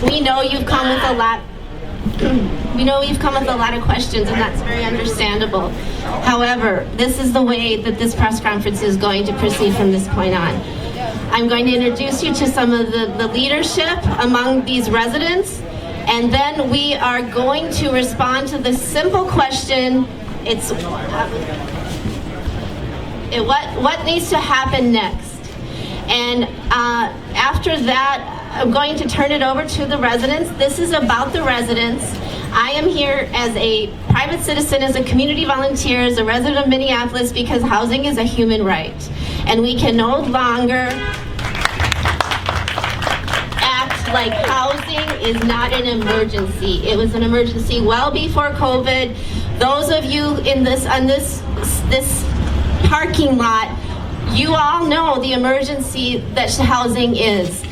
We know you've come with a lot. We know you've come with a lot of questions, and that's very understandable. However, this is the way that this press conference is going to proceed from this point on. I'm going to introduce you to some of the leadership among these residents, and then we are going to respond to this simple question. It's what needs to happen next? And after that, I'm going to turn it over to the residents. This is about the residents. I am here as a private citizen, as a community volunteer, as a resident of Minneapolis, because housing is a human right. And we can no longer act like housing is not an emergency. It was an emergency well before COVID. Those of you in this parking lot, you all know the emergency that housing is.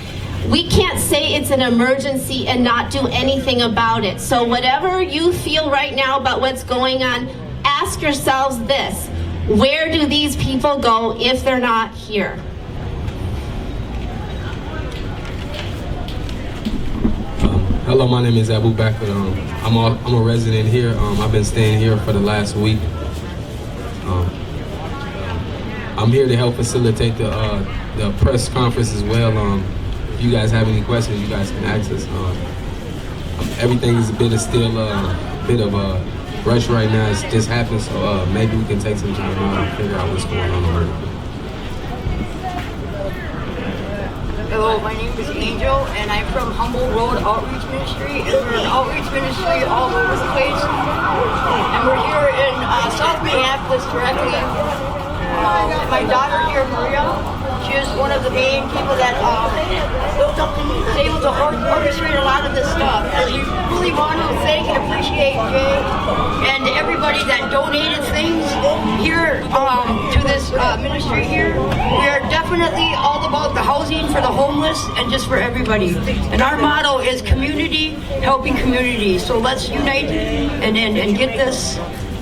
We can't say it's an emergency and not do anything about it. So whatever you feel right now about what's going on, ask yourselves this: where do these people go if they're not here? Hello, my name is Abu Bakr. I'm a resident here. I've been staying here for the last week. I'm here to help facilitate the press conference as well. If you guys have any questions, you guys can ask us. Everything is still a bit of a rush right now. It's just happened, so maybe we can take some time to figure out what's going on. Hello, my name is Angel, and I'm from Humboldt Road Outreach Ministry, and we're an outreach ministry all over the place. And we're here in South Minneapolis directly. My daughter here, Maria, she is one of the main people that is able to orchestrate a lot of this stuff. And we really want to thank and appreciate Jay and everybody that donated things here to this ministry here. We are definitely all about the housing for the homeless and just for everybody. And our motto is community helping community. So let's unite and get this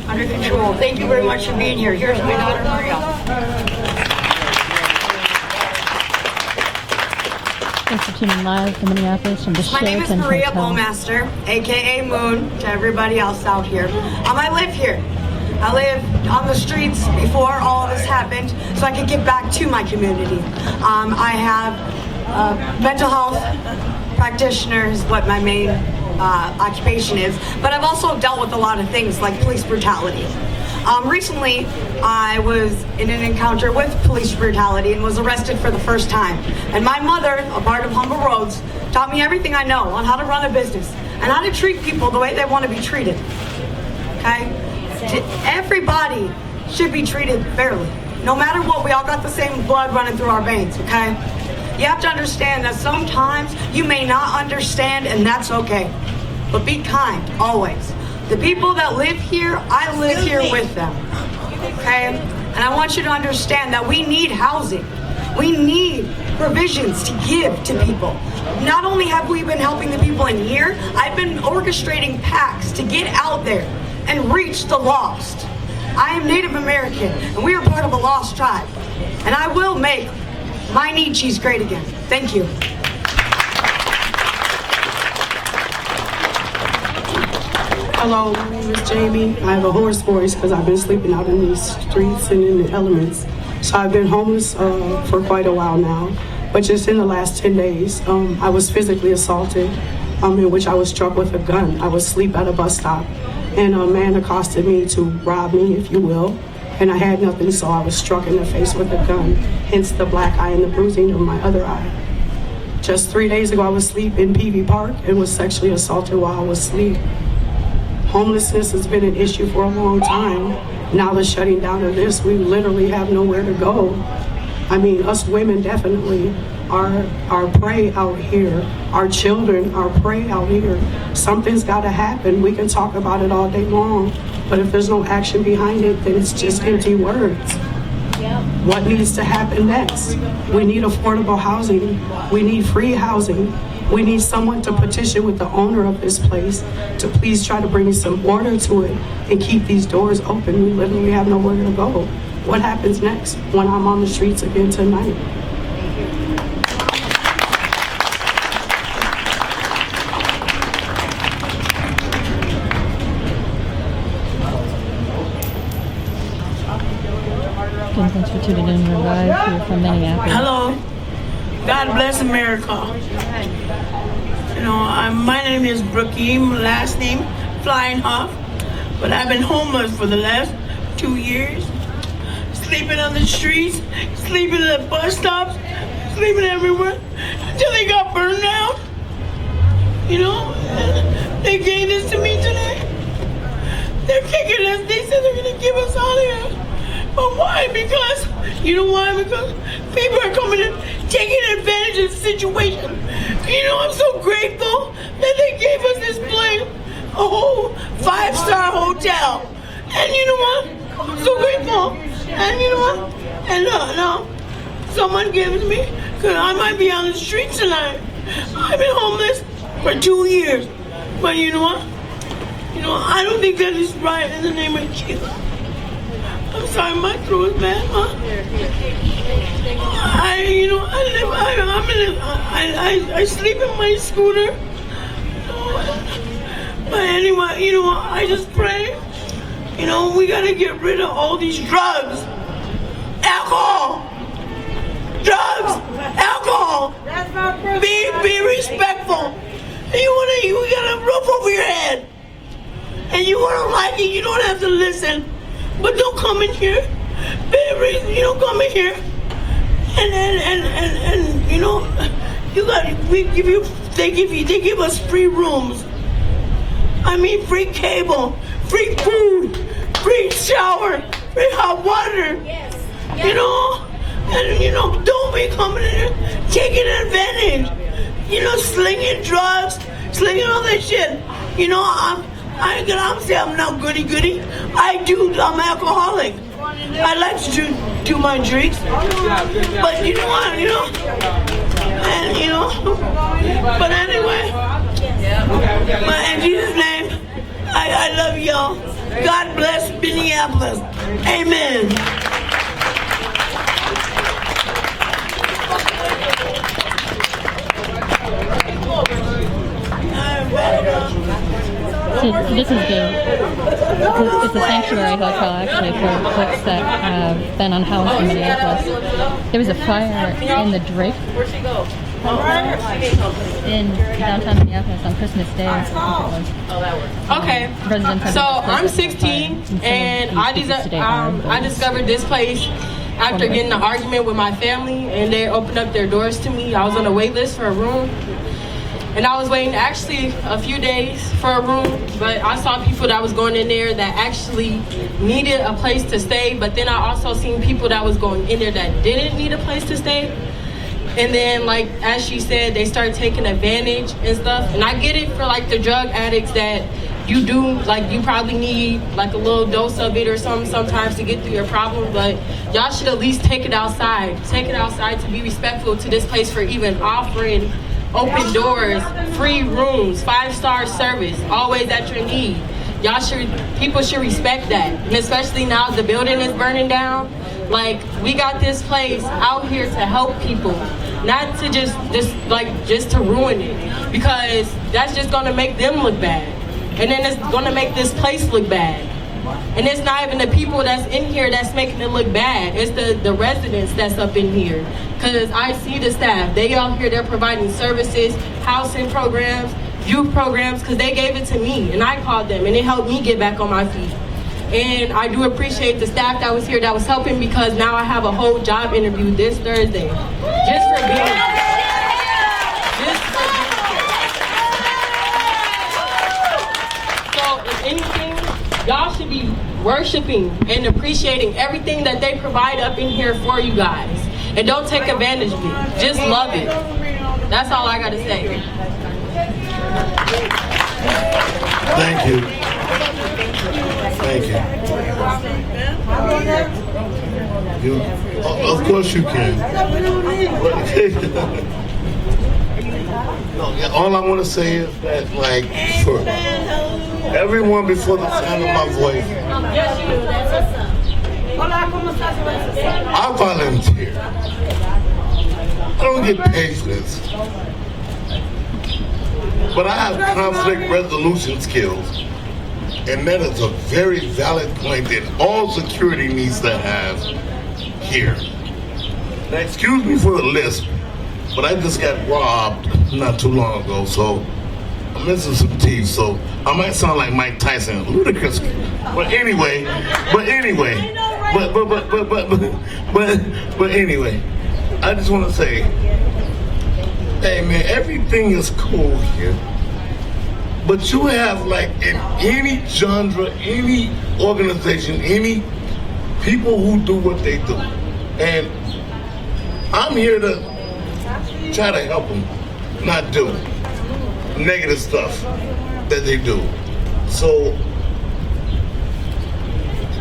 under control. Thank you very much for being here. Here's my daughter, Maria. Thanks for tuning live from Minneapolis from the My name is Sheraton Maria Hotel. Bowmaster, aka Moon, to everybody else out here. I live here. I lived on the streets before all of this happened, so I could get back to my community. I have mental health practitioner is what my main occupation is, but I've also dealt with a lot of things like police brutality. Recently, I was in an encounter with police brutality and was arrested for the first time. And my mother, a part of Humble Roads, taught me everything I know on how to run a business and how to treat people the way they want to be treated. Okay? Everybody should be treated fairly. No matter what, we all got the same blood running through our veins, okay? You have to understand that sometimes you may not understand, and that's okay. But be kind, always. The people that live here, I live here with them, okay? And I want you to understand that we need housing. We need provisions to give to people. Not only have we been helping the people in here, I've been orchestrating packs to get out there and reach the lost. I am Native American, and we are part of a lost tribe. And I will make my need cheese great again. Thank you. Hello, my name is Jamie. I have a hoarse voice because I've been sleeping out in these streets and in the elements. So I've been homeless for quite a while now. But just in the last 10 days, I was physically assaulted, in which I was struck with a gun. I was asleep at a bus stop, and a man accosted me to rob me, if you will. And I had nothing, so I was struck in the face with a gun, hence the black eye and the bruising of my other eye. Just 3 days ago, I was asleep in PV Park and was sexually assaulted while I was asleep. Homelessness has been an issue for a long time. Now the shutting down of this, we literally have nowhere to go. I mean, us women definitely are prey out here. Our children are prey out here. Something's got to happen. We can talk about it all day long, but if there's no action behind it, then it's just empty words. What needs to happen next? We need affordable housing. We need free housing. We need someone to petition with the owner of this place to please try to bring some order to it and keep these doors open. We literally have nowhere to go. What happens next when I'm on the streets again tonight? Thanks for tuning in. We're live here from Minneapolis. Hello. God bless America. You know, my name is Brookie, my last name Flying Huff, but I've been homeless for the last 2 years. Sleeping on the streets, sleeping at bus stops, sleeping everywhere until they got burned out. You know, they gave this to me today. They're kicking us. They said they're gonna give us out of here. But why? Because, you know why? Because people are coming in, taking advantage of the situation. You know, I'm so grateful that they gave us this place, a whole 5-star hotel. And you know what? I'm so grateful. And you know what? And no, someone gave it to me, because I might be on the streets tonight. I've been homeless for 2 years. But you know what? You know, I don't think that is right in the name of Jesus. I'm sorry, my throat is bad, huh? I sleep in my scooter. But anyway, you know, I just pray. You know, we gotta get rid of all these drugs, alcohol, alcohol. Be respectful. And you got a roof over your head, and you wanna like it. You don't have to listen. But don't come in here. You don't come in here. And you know, they give us free rooms. I mean, free cable, free food, free shower, free hot water. Yes. You know, and you know, don't be coming in here taking advantage. You know, slinging drugs, slinging all that shit. You know, I'm saying I'm not goody-goody. I'm alcoholic. I like to do my drinks. But you know what, you know? And you know, but anyway, but in Jesus' name, I love y'all. God bless Minneapolis. Amen. So this is it's a sanctuary hotel actually for folks that have been unhoused in Minneapolis. There was a fire in the Drake in downtown Minneapolis on Christmas Day. I think it was. Okay, so I'm 16 and I discovered this place after getting an argument with my family, and they opened up their doors to me. I was on a wait list for a room. And I was waiting actually a few days for a room, but I saw people that was going in there that actually needed a place to stay, but then I also seen people that was going in there that didn't need a place to stay. And then, like, as she said, they started taking advantage and stuff. And I get it for, like, the drug addicts that you do, like, you probably need, like, a little dose of it or something sometimes to get through your problem, but y'all should at least take it outside. Take it outside to be respectful to this place for even offering open doors, free rooms, 5-star service, always at your need. People should respect that. And especially now the building is burning down. Like, we got this place out here to help people, not to just to ruin it, because that's just gonna make them look bad. And then it's gonna make this place look bad. And it's not even the people that's in here that's making it look bad. It's the residents that's up in here. Because I see the staff. They out here, they're providing services, housing programs, youth programs, because they gave it to me. And I called them, and it helped me get back on my feet. And I do appreciate the staff that was here that was helping, because now I have a whole job interview this Thursday. Just for being here. So if anything, y'all should be worshiping and appreciating everything that they provide up in here for you guys. And don't take advantage of it. Just love it. That's all I gotta say. Thank you. Thank you. Of course you can. All I want to say is that, like, for everyone before the sound of my voice, I volunteer. I don't get paid for this. But I have conflict resolution skills. And that is a very valid point that all security needs to have here. Now, excuse me for the lisp, but I just got robbed not too long ago, so I'm missing some teeth, so I might sound like Mike Tyson, ludicrous. But anyway, anyway, I just want to say, hey man, everything is cool here. But you have like in any genre, any organization, any people who do what they do. And I'm here to try to help them not do negative stuff that they do. So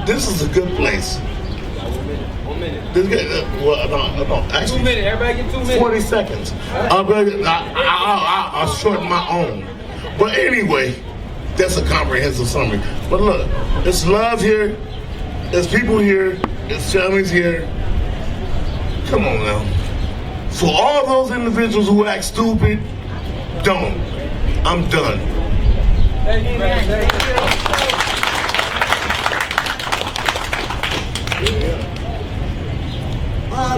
this is a good place. 1 minute. Actually, 2 minutes. Everybody get 2 minutes. 40 seconds. I'll shorten my own. But anyway, that's a comprehensive summary. But look, it's love here, there's people here, there's families here. Come on now. For all those individuals who act stupid, don't. I'm done. Thank you, man. Thank you.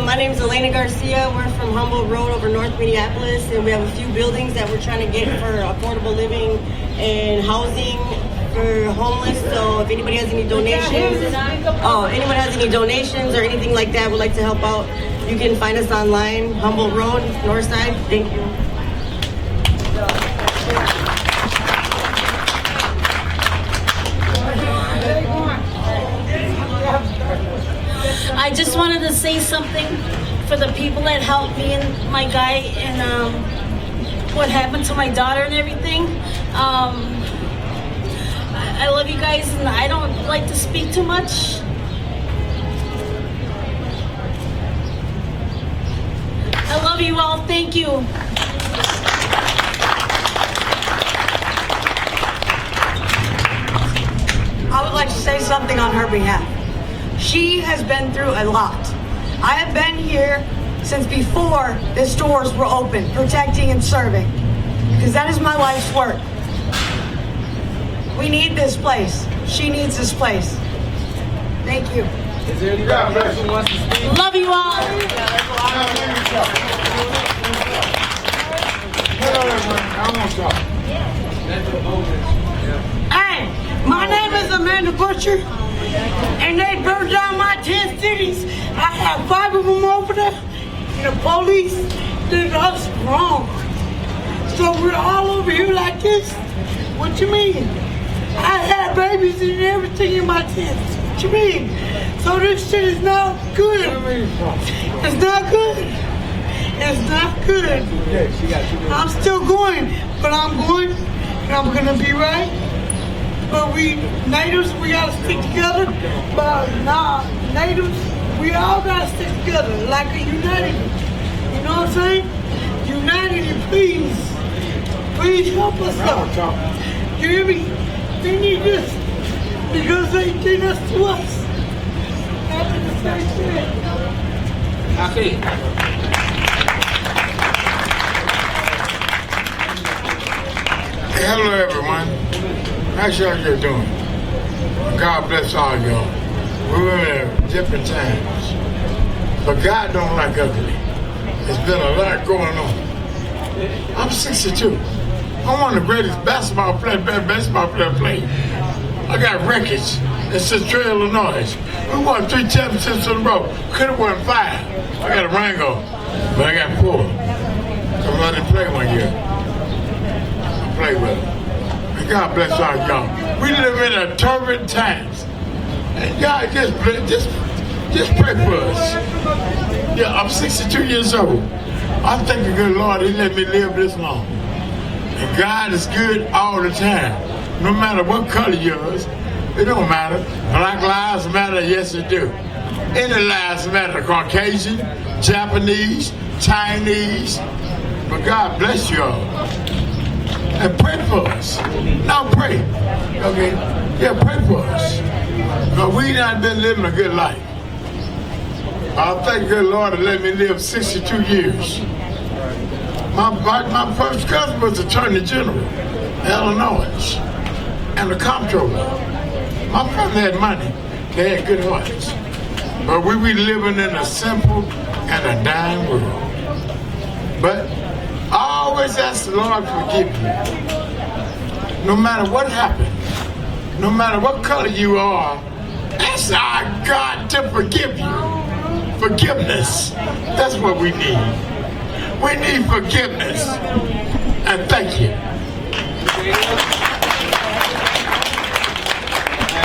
My name is Elena Garcia. We're from Humboldt Road over North Minneapolis, and we have a few buildings that we're trying to get for affordable living and housing for homeless. So if anybody has any donations, or anything like that, would like to help out, you can find us online, Humboldt Road, North Side. Thank you. I just wanted to say something for the people that helped me and my guy and what happened to my daughter and everything. I love you guys, and I don't like to speak too much. I love you all. Thank you. I would like to say something on her behalf. She has been through a lot. I have been here since before the stores were open, protecting and serving, because that is my life's work. We need this place. She needs this place. Thank you. Is there any person who wants to speak? Love you all. Hey, my name is Amanda Butcher, and they burned down my 10 cities. I have 5 of them over there, and the police did us wrong. So we're all over here like this? What you mean? I had babies and everything in my tents. What you mean? So this shit is not good. It's not good. It's not good. I'm still going, but I'm going, and I'm gonna be right. But we natives, we gotta stick together. But nah, natives, we all gotta stick together like a united. You know what I'm saying? United, please help us out. You hear me? They need this because they did us to us. After the same shit. Okay. Hey, hello everyone. How's y'all doing? God bless all y'all. We're in different times. But God don't like ugly. There's been a lot going on. I'm 62. I'm one of the greatest basketball players. I got records in Central Illinois. We won 3 championships in a row. Could have won 5. I got a ring on, but I got 4. Because I didn't play 1 year. I played with them. And God bless all y'all. We live in a turbulent times. And God just pray for us. Yeah, I'm 62 years old. I thank the good Lord He let me live this long. And God is good all the time. No matter what color yours, it don't matter. Black lives matter, yes it do. Any lives matter, Caucasian, Japanese, Chinese. But God bless you all. And pray for us. Now pray. Okay? Yeah, pray for us. Because we not been living a good life. I thank the good Lord to let me live 62 years. My first cousin was Attorney General in Illinois and the comptroller. My family had money. They had good hearts. but we be living in a simple and a dying world. But I always ask the Lord to forgive you. No matter what happened, no matter what color you are, ask our God to forgive you. Forgiveness. That's what we need. We need forgiveness. And thank you.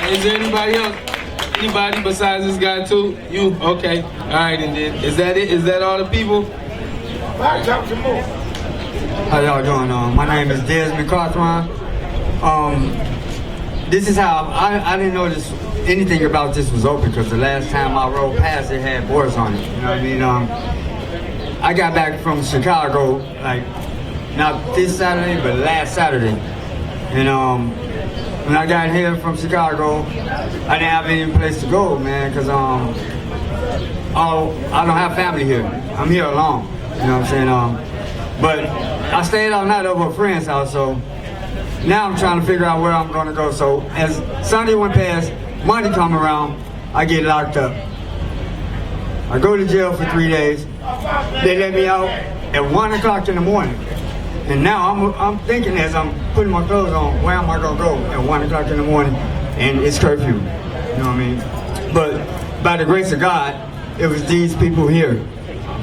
Is there anybody else? Anybody besides this guy too? You? Okay. All right, and then is that it? Is that all the people? I'll talk some more. How y'all doing? My name is Desmond Carthron. This is how I didn't know anything about this was open, because the last time I rode past it had boards on it. You know what I mean? I got back from Chicago, like not this Saturday, but last Saturday. And when I got here from Chicago, I didn't have any place to go, man, because I don't have family here. I'm here alone. You know what I'm saying? But I stayed all night over a friend's house, so now I'm trying to figure out where I'm going to go. So as Sunday went past, Monday come around, I get locked up. I go to jail for 3 days. They let me out at 1 o'clock in the morning. And now I'm thinking, as I'm putting my clothes on, where am I going to go at 1 o'clock in the morning? And it's curfew. You know what I mean? But by the grace of God, it was these people here.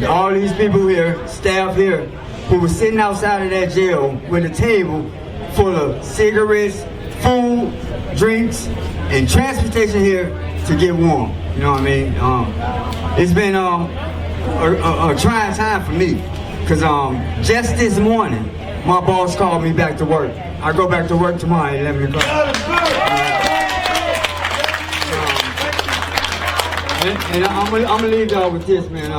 All these people here, staff here, who were sitting outside of that jail with a table full of cigarettes, food, drinks, and transportation here to get warm. You know what I mean? It's been a trying time for me, because just this morning, my boss called me back to work. I go back to work tomorrow at 11 o'clock. And I'm gonna leave y'all with this, man.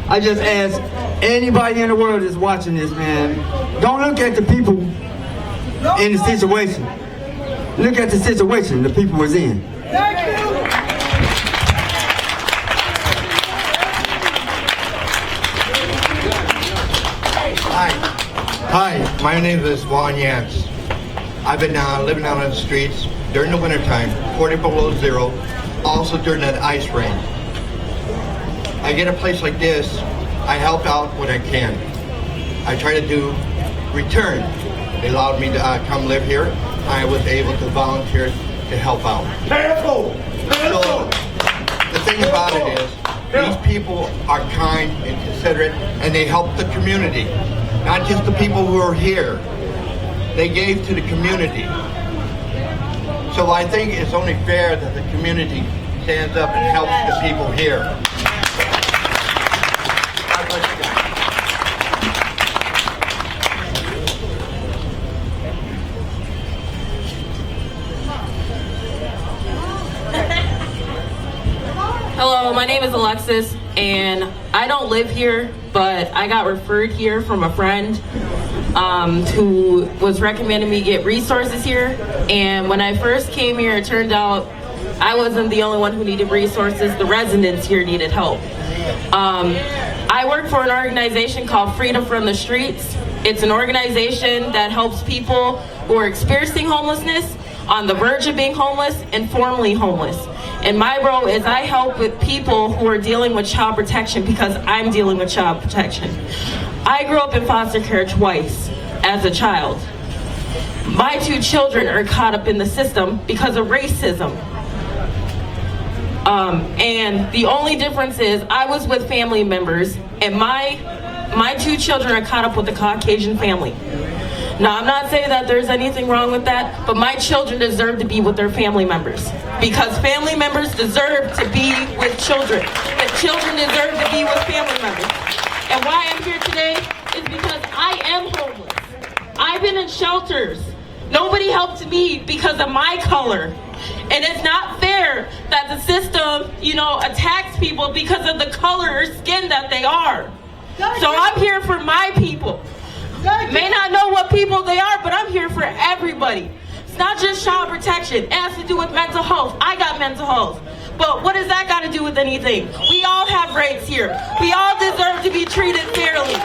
I just ask anybody in the world that's watching this, man, don't look at the people in the situation. Look at the situation the people was in. Hi, my name is Juan Yance. I've been living out on the streets during the wintertime, 40 below zero, also during that ice rain. I get a place like this, I help out when I can. I try to do return. They allowed me to come live here. I was able to volunteer to help out. So the thing about it is, these people are kind and considerate, and they help the community. Not just the people who are here. They gave to the community. So I think it's only fair that the community stands up and helps the people here. God bless you guys. Hello, my name is Alexis, and I don't live here, but I got referred here from a friend who was recommending me get resources here. And when I first came here, it turned out I wasn't the only one who needed resources. The residents here needed help. I work for an organization called Freedom from the Streets. It's an organization that helps people who are experiencing homelessness, on the verge of being homeless, and formerly homeless. And my role is I help with people who are dealing with child protection, because I'm dealing with child protection. I grew up in foster care twice as a child. My 2 children are caught up in the system because of racism. And the only difference is I was with family members, and my 2 children are caught up with the Caucasian family. Now, I'm not saying that there's anything wrong with that, but my children deserve to be with their family members, because family members deserve to be with children, and children deserve to be with family members. And why I'm here today is because I am homeless. I've been in shelters. Nobody helped me because of my color. And it's not fair that the system, attacks people because of the color or skin that they are. So I'm here for my people. May not know what people they are, but I'm here for everybody. It's not just child protection. It has to do with mental health. I got mental health. But what does that got to do with anything? We all have rights here. We all deserve to be treated fairly.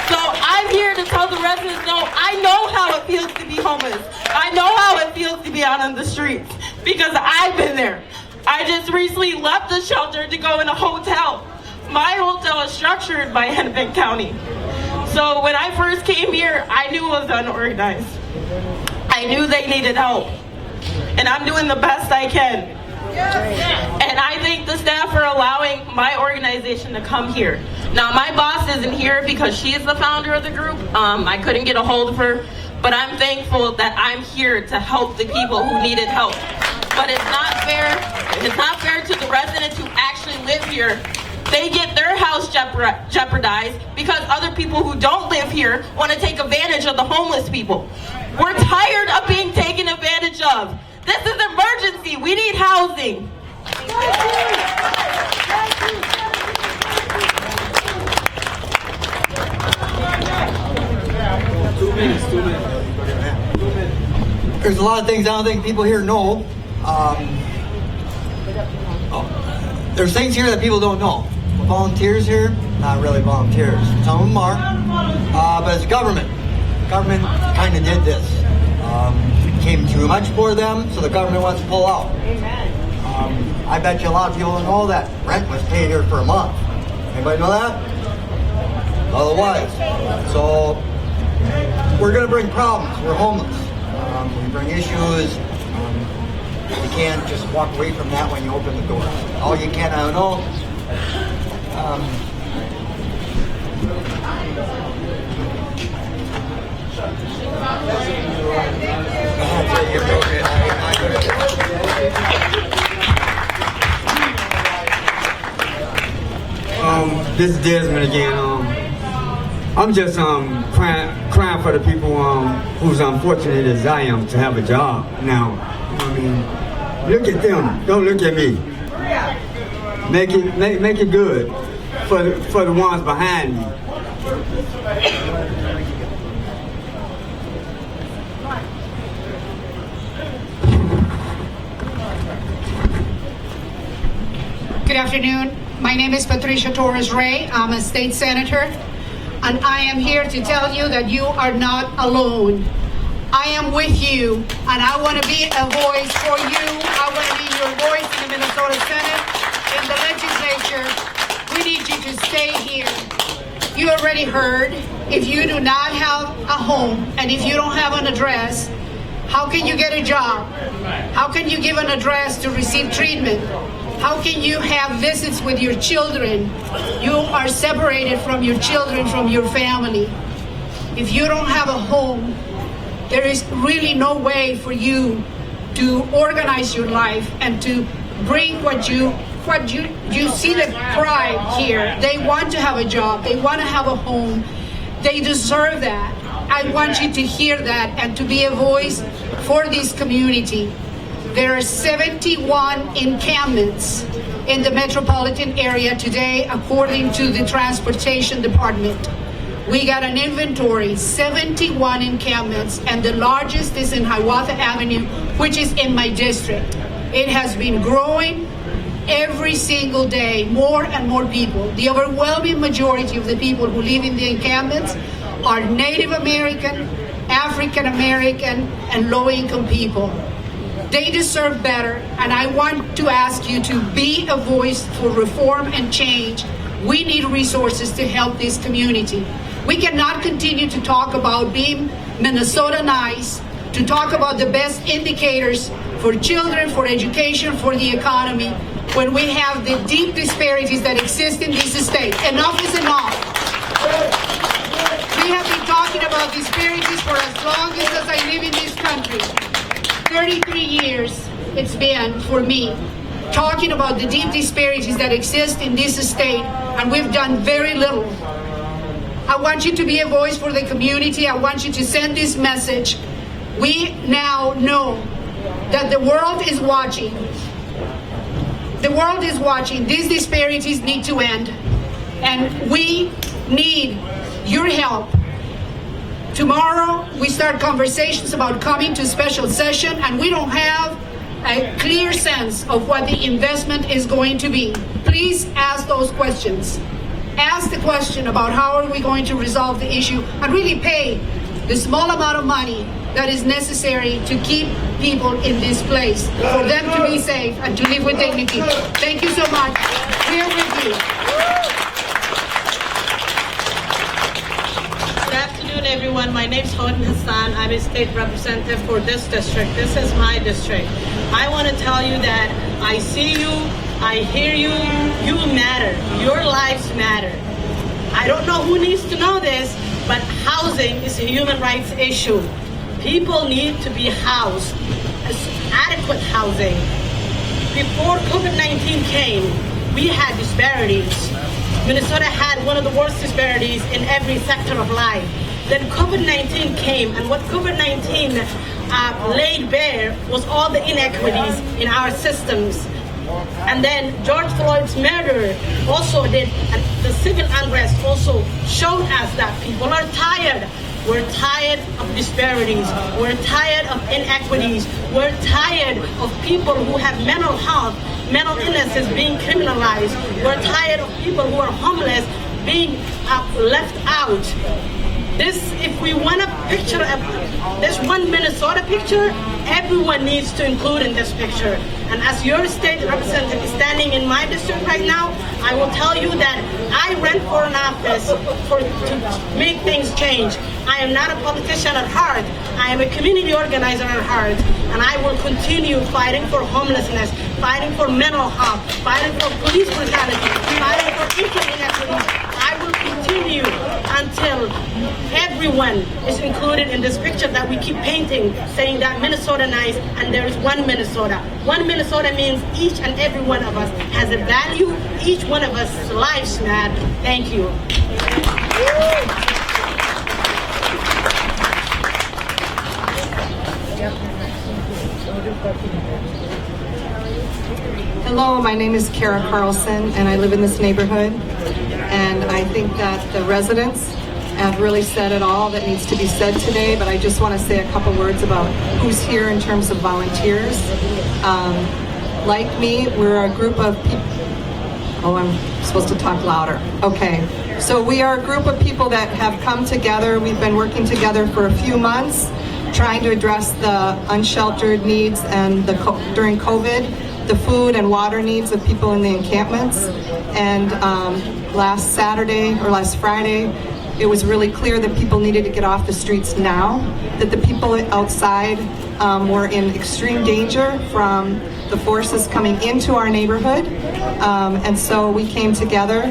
So I'm here to tell the residents, I know how it feels to be homeless. I know how it feels to be out on the streets, because I've been there. I just recently left the shelter to go in a hotel. My hotel is structured by Hennepin County. So when I first came here, I knew it was unorganized. I knew they needed help. And I'm doing the best I can. And I thank the staff for allowing my organization to come here. Now, my boss isn't here because she is the founder of the group. I couldn't get a hold of her, but I'm thankful that I'm here to help the people who needed help. But it's not fair. It's not fair to the residents who actually live here. They get their house jeopardized because other people who don't live here want to take advantage of the homeless people. We're tired of being taken advantage of. This is an emergency. We need housing. Two minutes. There's a lot of things I don't think people here know. There's things here that people don't know. Volunteers here, not really volunteers. Some of them are, but it's government. Government kind of did this. Came too much for them, so the government wants to pull out. I bet you a lot of people don't know that rent was paid here for a month. Anybody know that? Otherwise. So we're going to bring problems. We're homeless. We bring issues. You can't just walk away from that when you open the door. All you can, I don't know. This is Desmond again. I'm just crying for the people who's unfortunate as I am to have a job now. I mean, look at them. Don't look at me. Make it good for the ones behind me. Good afternoon. My name is Patricia Torres Ray. I'm a state senator, and I am here to tell you that you are not alone. I am with you, and I want to be a voice for you. I want to be your voice in the Minnesota Senate, in the legislature. We need you to stay here. You already heard, if you do not have a home, and if you don't have an address, how can you get a job? How can you give an address to receive treatment? How can you have visits with your children? You are separated from your children, from your family. If you don't have a home, there is really no way for you to organize your life and to bring what you see the pride here. They want to have a job. They want to have a home. They deserve that. I want you to hear that and to be a voice for this community. There are 71 encampments in the metropolitan area today, according to the Transportation Department. We got an inventory, 71 encampments, and the largest is in Hiawatha Avenue, which is in my district. It has been growing every single day, more and more people. The overwhelming majority of the people who live in the encampments are Native American, African American, and low-income people. They deserve better, and I want to ask you to be a voice for reform and change. We need resources to help this community. We cannot continue to talk about being Minnesota nice, to talk about the best indicators for children, for education, for the economy, when we have the deep disparities that exist in this state. Enough is enough. We have been talking about disparities for as long as I live in this country. 33 years it's been for me talking about the deep disparities that exist in this state, and we've done very little. I want you to be a voice for the community. I want you to send this message. We now know that the world is watching. The world is watching. These disparities need to end, and we need your help. Tomorrow, we start conversations about coming to special session, and we don't have a clear sense of what the investment is going to be. Please ask those questions. Ask the question about how are we going to resolve the issue and really pay the small amount of money that is necessary to keep people in this place, for them to be safe and to live with dignity. Thank you so much. We are with you. Good afternoon, everyone. My name is Sheraton Hotel. I'm a state representative for this district. This is my district. I want to tell you that I see you, I hear you, you matter. Your lives matter. I don't know who needs to know this, but housing is a human rights issue. People need to be housed, adequate housing. Before COVID-19 came, we had disparities. Minnesota had one of the worst disparities in every sector of life. Then COVID-19 came, and what COVID-19 laid bare was all the inequities in our systems. And then George Floyd's murder also did, and the civil unrest also showed us that people are tired. We're tired of disparities. We're tired of inequities. We're tired of people who have mental health, mental illnesses being criminalized. We're tired of people who are homeless being left out. If we want to picture this one Minnesota picture, everyone needs to include in this picture. And as your state representative standing in my district right now, I will tell you that I ran for an office to make things change. I am not a politician at heart. I am a community organizer at heart. And I will continue fighting for homelessness, fighting for mental health, fighting for police brutality, fighting for income inequity. I will continue until everyone is included in this picture that we keep painting, saying that Minnesota nice, and there is one Minnesota. One Minnesota means each and every one of us has a value. Each one of us lives matter. Thank you. Hello, my name is Kara Carlson, and I live in this neighborhood. And I think that the residents have really said it all that needs to be said today, but I just want to say a couple words about who's here in terms of volunteers. Like me, we're a group of people. Oh, I'm supposed to talk louder. Okay. So we are a group of people that have come together. We've been working together for a few months, trying to address the unsheltered needs and during COVID, the food and water needs of people in the encampments. And last Friday, it was really clear that people needed to get off the streets now, that the people outside were in extreme danger from the forces coming into our neighborhood. And so we came together,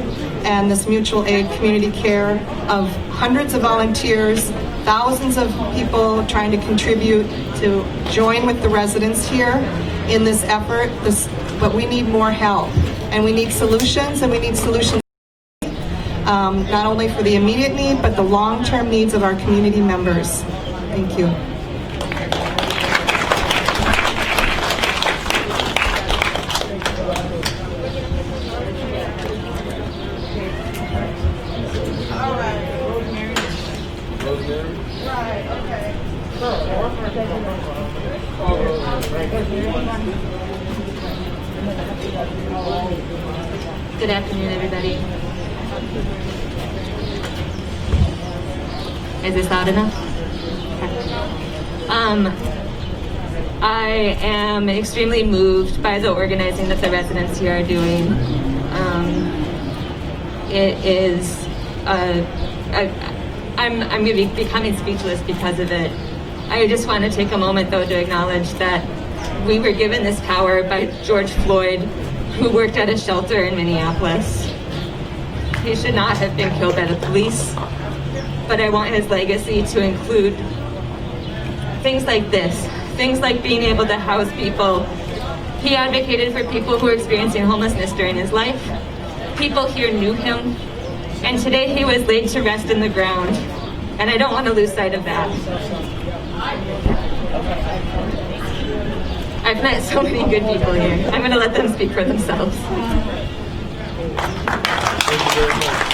and this mutual aid community care of hundreds of volunteers, thousands of people trying to contribute to join with the residents here in this effort. But we need more help, and we need solutions, and we need solutions not only for the immediate need, but the long-term needs of our community members. Thank you. Good afternoon, everybody. Is this loud enough? I am extremely moved by the organizing that the residents here are doing. It is, I'm going to be becoming speechless because of it. I just want to take a moment, though, to acknowledge that we were given this power by George Floyd, who worked at a shelter in Minneapolis. He should not have been killed by the police, but I want his legacy to include things like this, things like being able to house people. He advocated for people who were experiencing homelessness during his life. People here knew him, and today he was laid to rest in the ground, and I don't want to lose sight of that. I've met so many good people here. I'm going to let them speak for themselves. Thank you very much.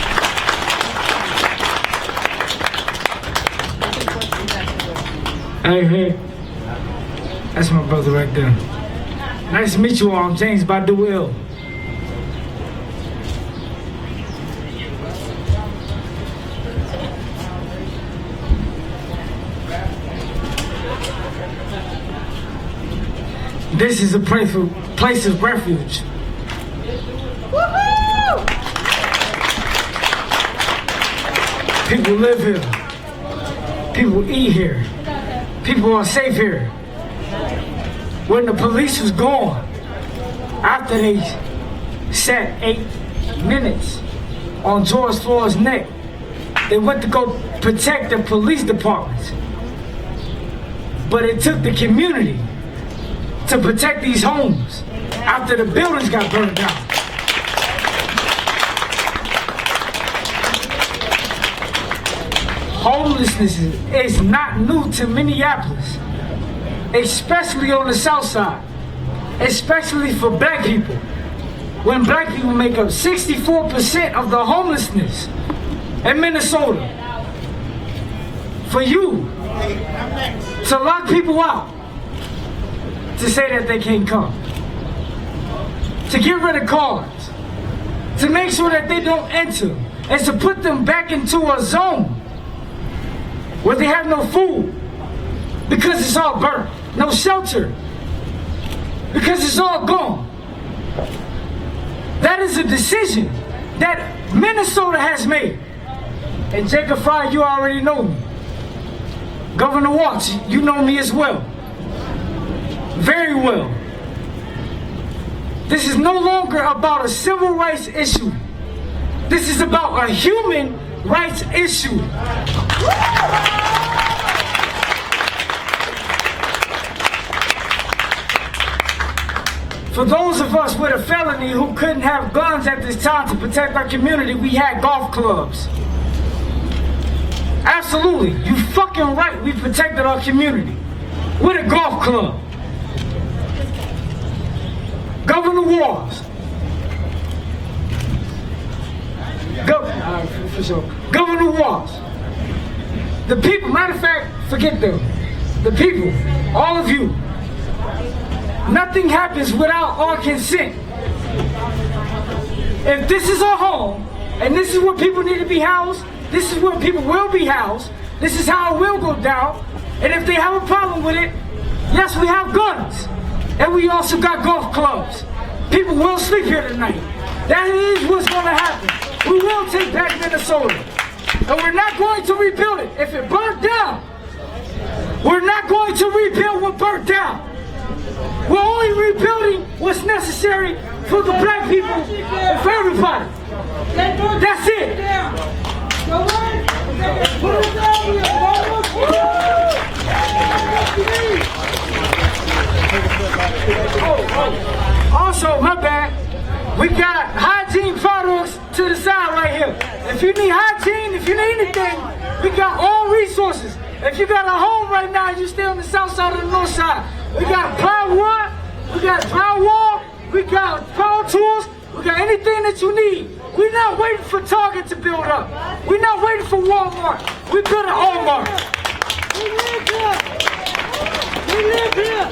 Hey, that's my brother right there. Nice to meet you all. I'm James Baduil. this is a place of refuge. People live here. People eat here. People are safe here. When the police was gone, after they sat 8 minutes on George Floyd's neck, they went to go protect the police departments. But it took the community to protect these homes after the buildings got burned down. Homelessness is not new to Minneapolis, especially on the south side, especially for black people. When black people make up 64% of the homelessness in Minnesota, for you to lock people out, to say that they can't come, to get rid of cards, to make sure that they don't enter, and to put them back into a zone where they have no food because it's all burnt, no shelter because it's all gone. That is a decision that Minnesota has made. And Jacob Fry, you already know me. Governor Watts, you know me as well. Very well. This is no longer about a civil rights issue. This is about a human rights issue. For those of us with a felony who couldn't have guns at this time to protect our community, we had golf clubs. Absolutely, you fucking right, we protected our community with a golf club. Governor Walls. For sure. Governor Walls. The people, matter of fact, forget them. The people, all of you. Nothing happens without our consent. If this is our home, and this is where people need to be housed, this is where people will be housed, this is how it will go down, and if they have a problem with it, yes, we have guns, and we also got golf clubs. People will sleep here tonight. That is what's going to happen. We will take back Minnesota, and we're not going to rebuild it. If it burnt down, we're not going to rebuild what burnt down. We're only rebuilding what's necessary for the black people and for everybody. That's it. Also, my bad, we got hygiene products to the side right here. If you need hygiene, if you need anything, we got all resources. If you got a home right now, you stay on the south side or the north side. We got plywood, we got drywall, we got power tools, we got anything that you need. We're not waiting for Target to build up. We're not waiting for Walmart. We build at Walmart. We live here. We live here.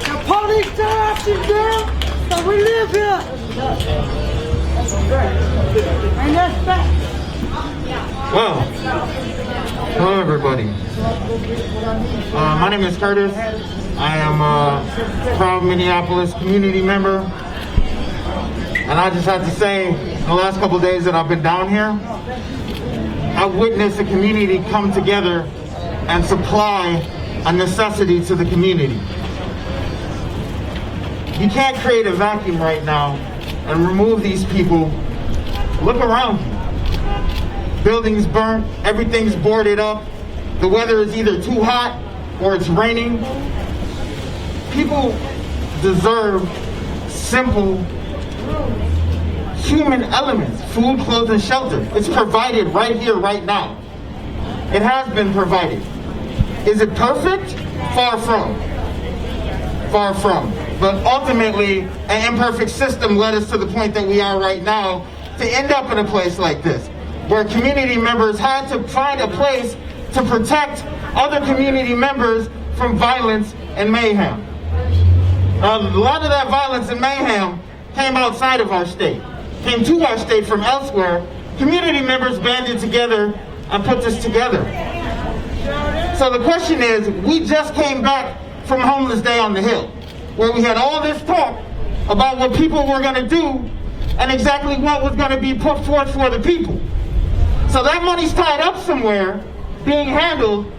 The police tear us down, but we live here. And that's that. Well, hello everybody. My name is Curtis. I am a proud Minneapolis community member. And I just have to say, in the last couple of days that I've been down here, I've witnessed the community come together and supply a necessity to the community. You can't create a vacuum right now and remove these people. Look around you. Buildings burnt, everything's boarded up. The weather is either too hot or it's raining. People deserve simple human elements, food, clothes, and shelter. It's provided right here, right now. It has been provided. Is it perfect? Far from. Far from. But ultimately, an imperfect system led us to the point that we are right now to end up in a place like this, where community members had to find a place to protect other community members from violence and mayhem. A lot of that violence and mayhem came outside of our state, came to our state from elsewhere. Community members banded together and put this together. So the question is, we just came back from Homeless Day on the Hill. where we had all this talk about what people were going to do and exactly what was going to be put forth for the people. So that money's tied up somewhere, being handled,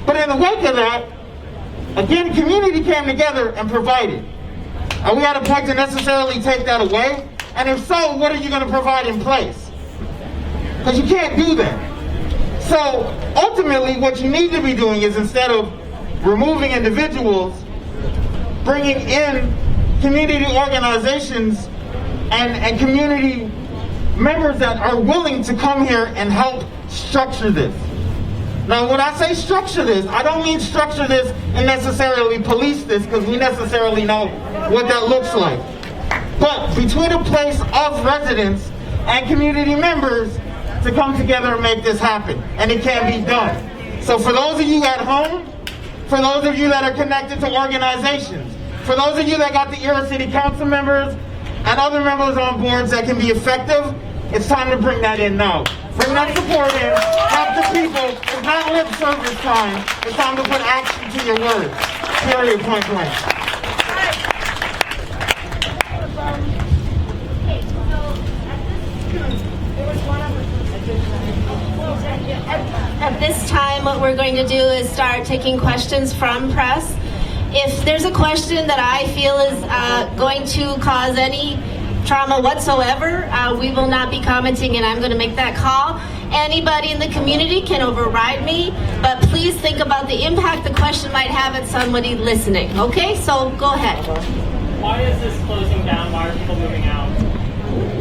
but in the wake of that, again, community came together and provided. Are we at a point to necessarily take that away? And if so, what are you going to provide in place? Because you can't do that. So ultimately, what you need to be doing is, instead of removing individuals, bringing in community organizations and community members that are willing to come here and help structure this. Now, when I say structure this, I don't mean structure this and necessarily police this, because we necessarily know what that looks like. But between a place of residents and community members to come together and make this happen, and it can be done. So for those of you at home, for those of you that are connected to organizations, for those of you that got the ear of city council members and other members on boards that can be effective, it's time to bring that in now. Bring that support in, help the people. It's not lip service time. It's time to put action to your words. Period, point blank. At this time, what we're going to do is start taking questions from press. If there's a question that I feel is going to cause any trauma whatsoever, we will not be commenting, and I'm going to make that call. Anybody in the community can override me, but please think about the impact the question might have at somebody listening. Okay, so go ahead. Why is this closing down? Why are people moving out?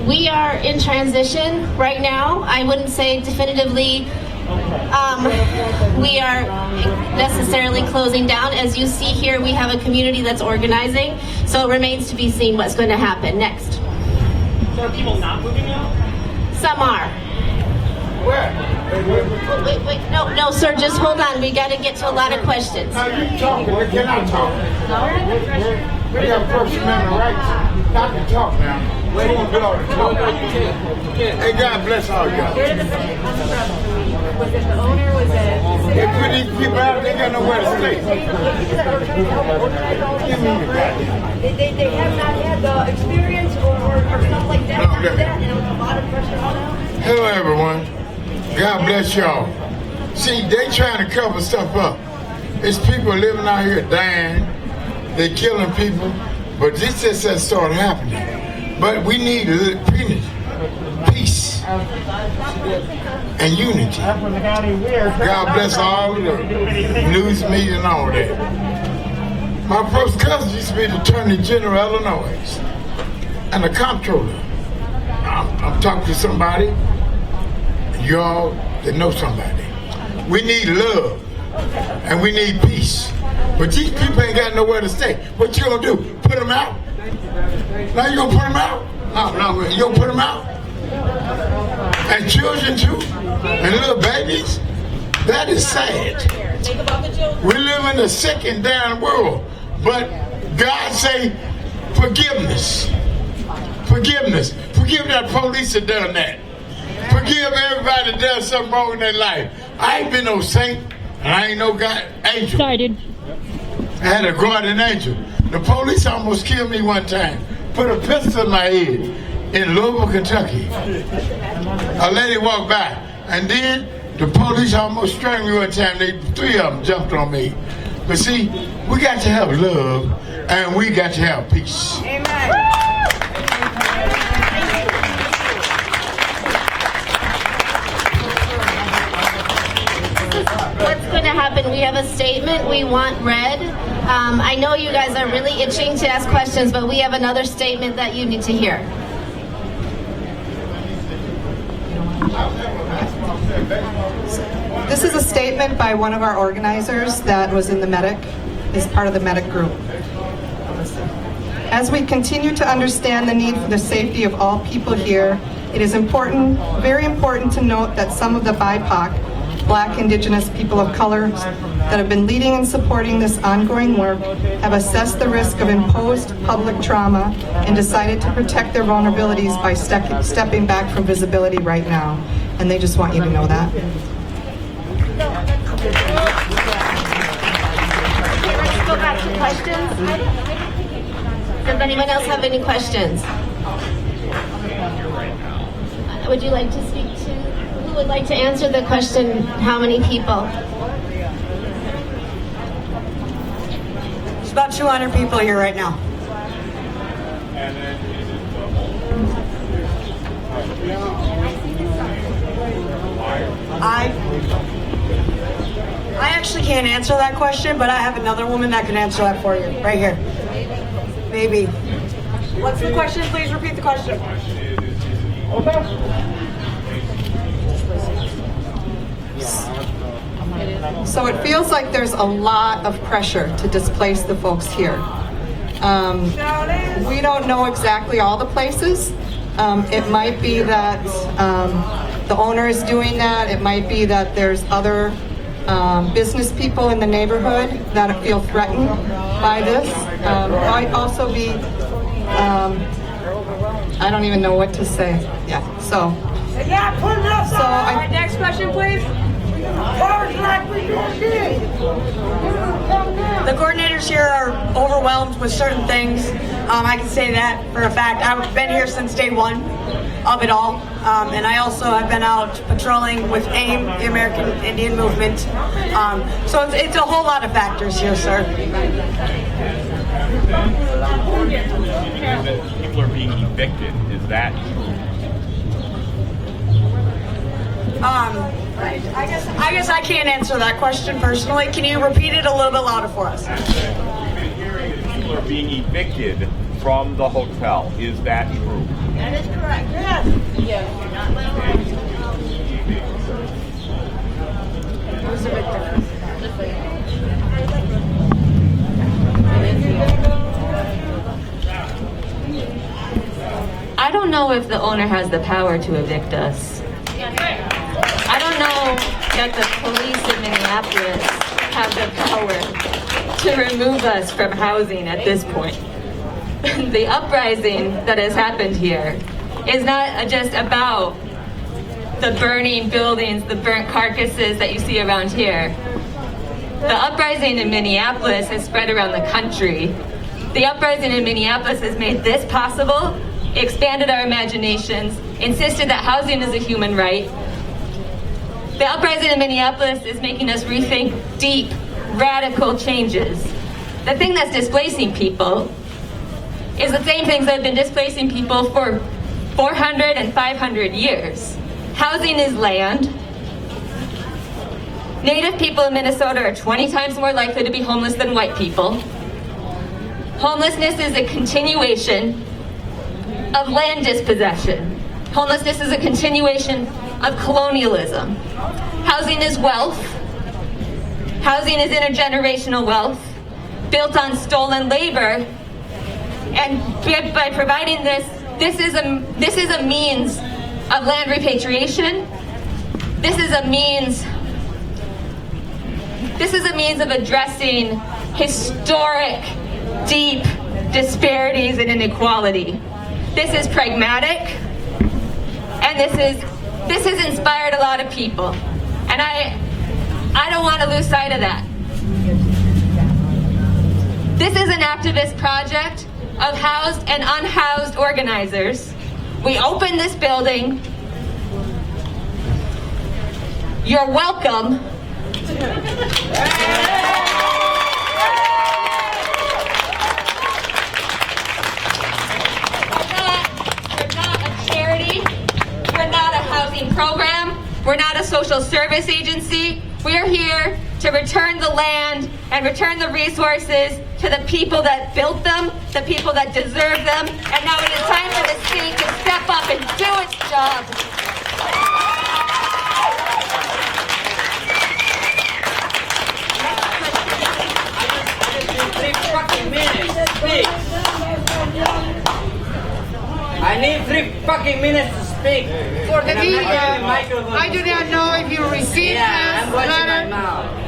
We are in transition right now. I wouldn't say definitively we are necessarily closing down. As you see here, we have a community that's organizing, so it remains to be seen what's going to happen next. So are people not moving out? Some are. Where? Wait, no, sir, just hold on. We got to get to a lot of questions. Now you talking, we cannot talk. We have First Amendment rights not to talk now. We won't be able to talk. Hey, God bless all y'all. Where did the building come from? Was it the owner? Was it? They put these people out, they got nowhere to stay. Give me the goddamn. They have not had the experience or stuff like that. And it was a lot of pressure on them. Hello, everyone. God bless y'all. See, they trying to cover stuff up. It's people living out here dying. They killing people. But this just has started happening. But we need peace and unity. God bless all of the news media and all that. My first cousin used to be the Attorney General of Illinois and the comptroller. I'm talking to somebody, y'all that know somebody. We need love and we need peace. But these people ain't got nowhere to stay. What you gonna do? Put them out? Now you gonna put them out? No, you gonna put them out? And children too? And little babies? That is sad. We live in a sick and dying world. But God say forgiveness. Forgiveness. Forgive that police that done that. Forgive everybody that does something wrong in their life. I ain't been no saint, and I ain't no God angel. Sorry, dude. I had a guardian angel. The police almost killed me one time. Put a pistol in my head in Louisville, Kentucky. A lady walked by, and then the police almost strangled me one time. Three of them jumped on me. But see, we got to have love, and we got to have peace. Amen. What's going to happen? We have a statement we want read. I know you guys are really itching to ask questions, but we have another statement that you need to hear. This is a statement by one of our organizers that was in the medic, is part of the medic group. As we continue to understand the need for the safety of all people here, it is important, very important to note that some of the BIPOC, Black, Indigenous, people of color, that have been leading and supporting this ongoing work have assessed the risk of imposed public trauma and decided to protect their vulnerabilities by stepping back from visibility right now. And they just want you to know that. Let's go back to questions. Does anyone else have any questions? Would you like to speak to, who would like to answer the question, how many people? There's about 200 people here right now. I actually can't answer that question, but I have another woman that can answer that for you, right here. Maybe. What's the question? Please repeat the question. So it feels like there's a lot of pressure to displace the folks here. We don't know exactly all the places. It might be that the owner is doing that. It might be that there's other business people in the neighborhood that feel threatened by this. Might also be, I don't even know what to say. Yeah, so. Next question, please. The coordinators here are overwhelmed with certain things. I can say that for a fact. I've been here since day one of it all. And I also have been out patrolling with AIM, the American Indian Movement. So it's a whole lot of factors here, sir. People are being evicted. Is that true? I guess I can't answer that question personally. Can you repeat it a little bit louder for us? People are being evicted from the hotel. Is that true? That is correct. Yes. I don't know if the owner has the power to evict us. I don't know that the police in Minneapolis have the power to remove us from housing at this point. The uprising that has happened here is not just about the burning buildings, the burnt carcasses that you see around here. The uprising in Minneapolis has spread around the country. The uprising in Minneapolis has made this possible, expanded our imaginations, insisted that housing is a human right. The uprising in Minneapolis is making us rethink deep, radical changes. The thing that's displacing people is the same things that have been displacing people for 400 and 500 years. Housing is land. Native people in Minnesota are 20 times more likely to be homeless than white people. Homelessness is a continuation of land dispossession. Homelessness is a continuation of colonialism. Housing is wealth. Housing is intergenerational wealth built on stolen labor. And by providing this is a means of land repatriation. This is a means of addressing historic, deep disparities and inequality. This is pragmatic, and this has inspired a lot of people. And I don't want to lose sight of that. This is an activist project of housed and unhoused organizers. We opened this building. You're welcome. We're not a charity. We're not a housing program. We're not a social service agency. We are here to return the land and return the resources to the people that built them, the people that deserve them. And now it is time for the state to step up and do its job. I need 3 fucking minutes to speak. For the media, I do not know if you received this letter,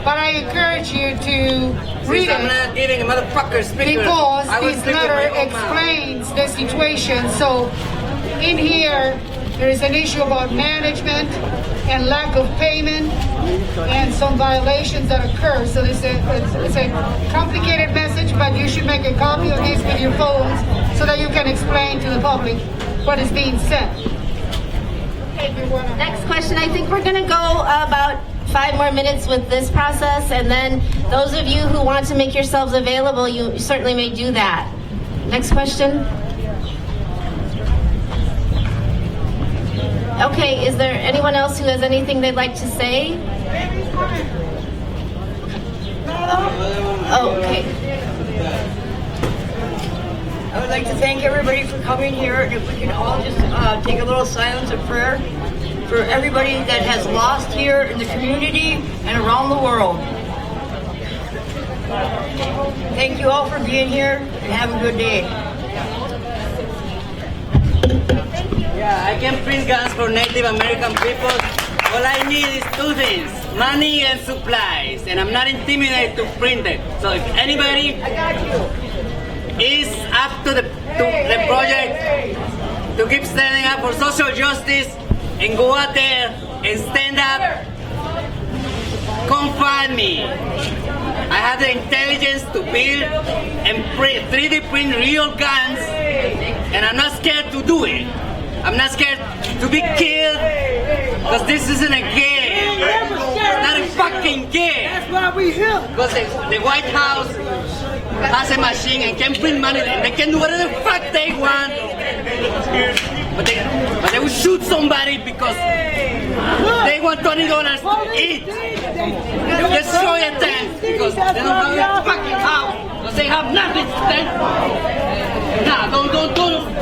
but I encourage you to read I'm not giving a motherfucker speaker. because this letter explains the situation. So in here, There is an issue about management and lack of payment and some violations that occur. So it's a complicated message, but you should make a copy of this with your phones so that you can explain to the public what is being said. Next question. I think we're going to go about 5 more minutes with this process, and then those of you who want to make yourselves available, you certainly may do that. Next question. Okay, is there anyone else who has anything they'd like to say? Oh, okay. I would like to thank everybody for coming here. If we could all just take a little silence of prayer for everybody that has lost here in the community and around the world. Thank you all for being here, and have a good day. Yeah, I can print guns for Native American people. All I need is 2 things, money and supplies, and I'm not intimidated to print it. So if anybody is up to the project to keep standing up for social justice and go out there and stand up, come find me. I have the intelligence to build and 3D print real guns, and I'm not scared to do it. I'm not scared to be killed, because this isn't a game. It's not a fucking game. That's why we here. Because the White House has a machine and can print money, and they can do whatever the fuck they want. But they will shoot somebody because they want $20 to eat. They will destroy a tent because they don't have a fucking house. Because they have nothing to stand for. Nah, don't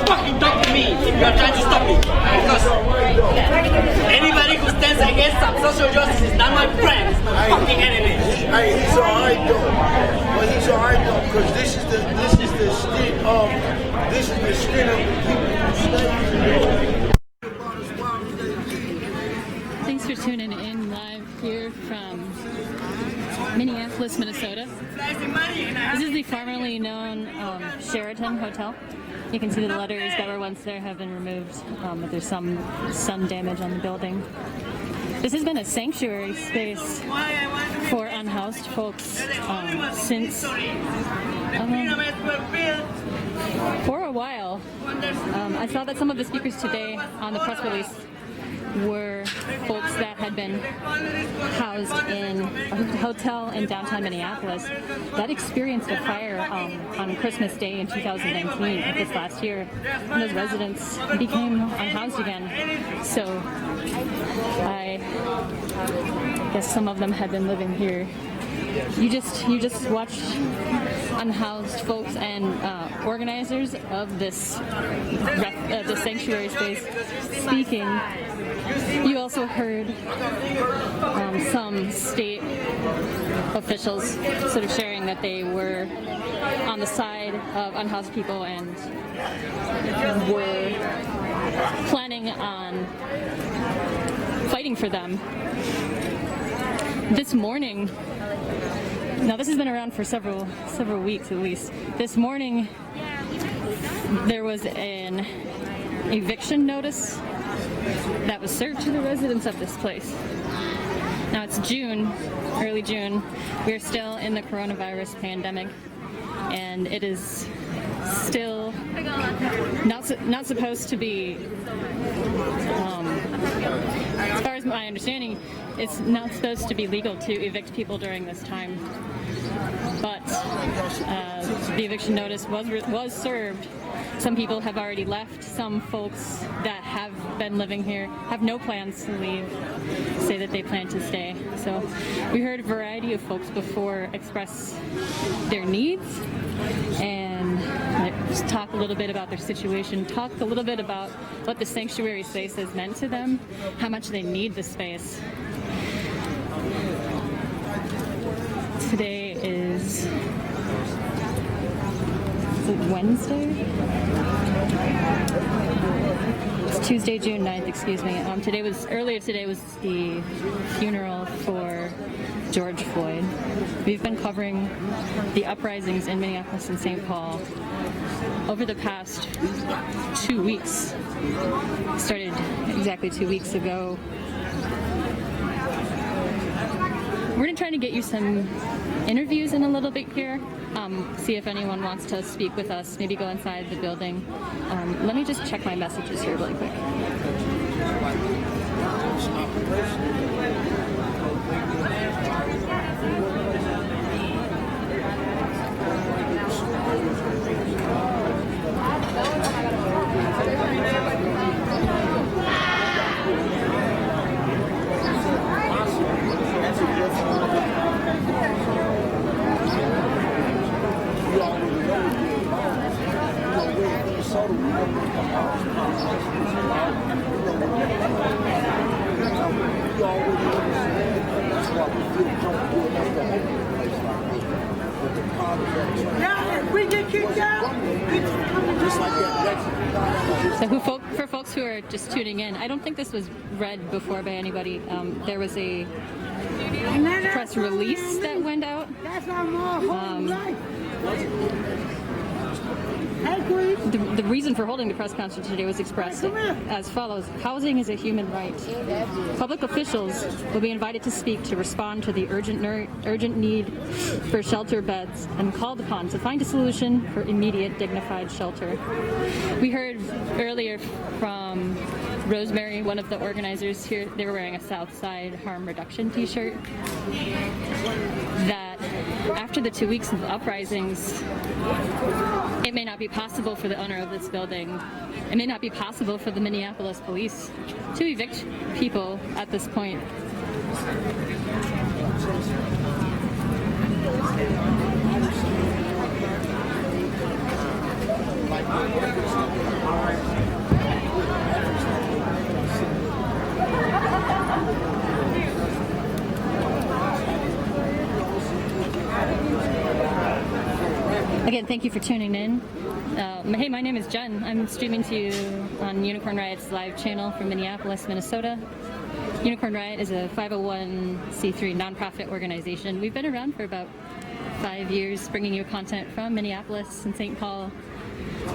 fucking talk to me if you are trying to stop me. Because anybody who stands against social justice is not my friend, it's my fucking enemy. Hey, he's alright though. But he's alright though, because this is the state of Thanks for tuning in live here from Minneapolis, Minnesota. This is the formerly known Sheraton Hotel. You can see the letters that were once there have been removed, but there's some damage on the building. This has been a sanctuary space for unhoused folks since for a while. I saw that some of the speakers today on the press release were folks that had been housed in a hotel in downtown Minneapolis that experienced a fire on Christmas Day in 2019 of this last year, and those residents became unhoused again. So I guess some of them had been living here. You just watched unhoused folks and organizers of this sanctuary space speaking. You also heard some state officials sort of sharing that they were on the side of unhoused people and were planning on fighting for them. This morning, now this has been around for several weeks at least. This morning there was an eviction notice that was served to the residents of this place. Now it's June, early June. We're still in the coronavirus pandemic, and it is still not supposed to be, as far as my understanding, it's not supposed to be legal to evict people during this time. But the eviction notice was served. Some people have already left. Some folks that have been living here have no plans to leave, say that they plan to stay. So we heard a variety of folks before express their needs and just talk a little bit about their situation, talk a little bit about what the sanctuary space has meant to them, how much they need the space. Today is it Wednesday? It's Tuesday, June 9th, excuse me. Earlier today was the funeral for George Floyd. We've been covering the uprisings in Minneapolis and St. Paul over the past 2 weeks, started exactly 2 weeks ago. We're going to try to get you some interviews in a little bit here. See if anyone wants to speak with us, maybe go inside the building. Let me just check my messages here really quick. So for folks who are just tuning in, I don't think this was read before by anybody. There was a press release that went out. The reason for holding the press conference today was expressed as follows. Housing is a human right. Public officials will be invited to speak to respond to the urgent need for shelter beds and called upon to find a solution for immediate dignified shelter. We heard earlier from Rosemary, one of the organizers here. They were wearing a Southside Harm Reduction t-shirt. That after the 2 weeks of uprisings, it may not be possible for the owner of this building, it may not be possible for the Minneapolis police to evict people at this point. Again, thank you for tuning in. Hey, my name is Jen. I'm streaming to you on Unicorn Riot's live channel from Minneapolis, Minnesota. Unicorn Riot is a 501c3 nonprofit organization. We've been around for about 5 years, bringing you content from Minneapolis and St. Paul,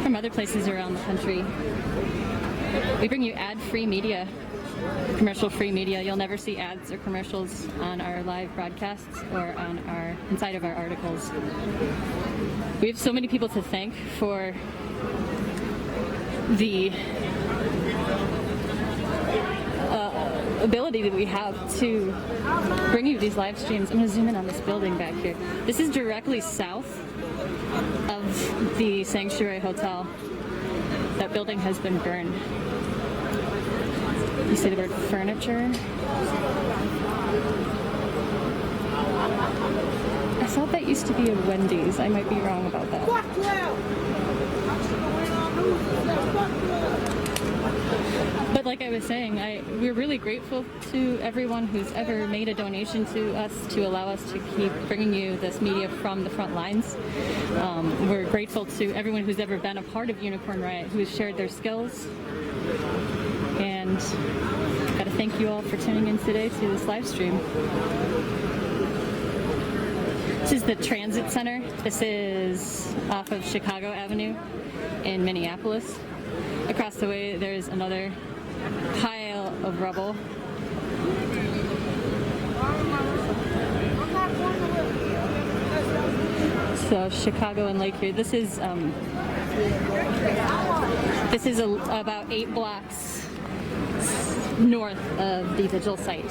from other places around the country. We bring you ad-free media, commercial-free media. You'll never see ads or commercials on our live broadcasts or on inside of our articles. We have so many people to thank for the ability that we have to bring you these live streams. I'm going to zoom in on this building back here. This is directly south of the Sanctuary Hotel. That building has been burned. You see the word furniture? I thought that used to be a Wendy's. I might be wrong about that. But like I was saying, we're really grateful to everyone who's ever made a donation to us to allow us to keep bringing you this media from the front lines. We're grateful to everyone who's ever been a part of Unicorn Riot, who has shared their skills. And got to thank you all for tuning in today to this live stream. This is the Transit Center. This is off of Chicago Avenue in Minneapolis. Across the way, there's another pile of rubble. So Chicago and Lakeview. This is about 8 blocks north of the vigil site.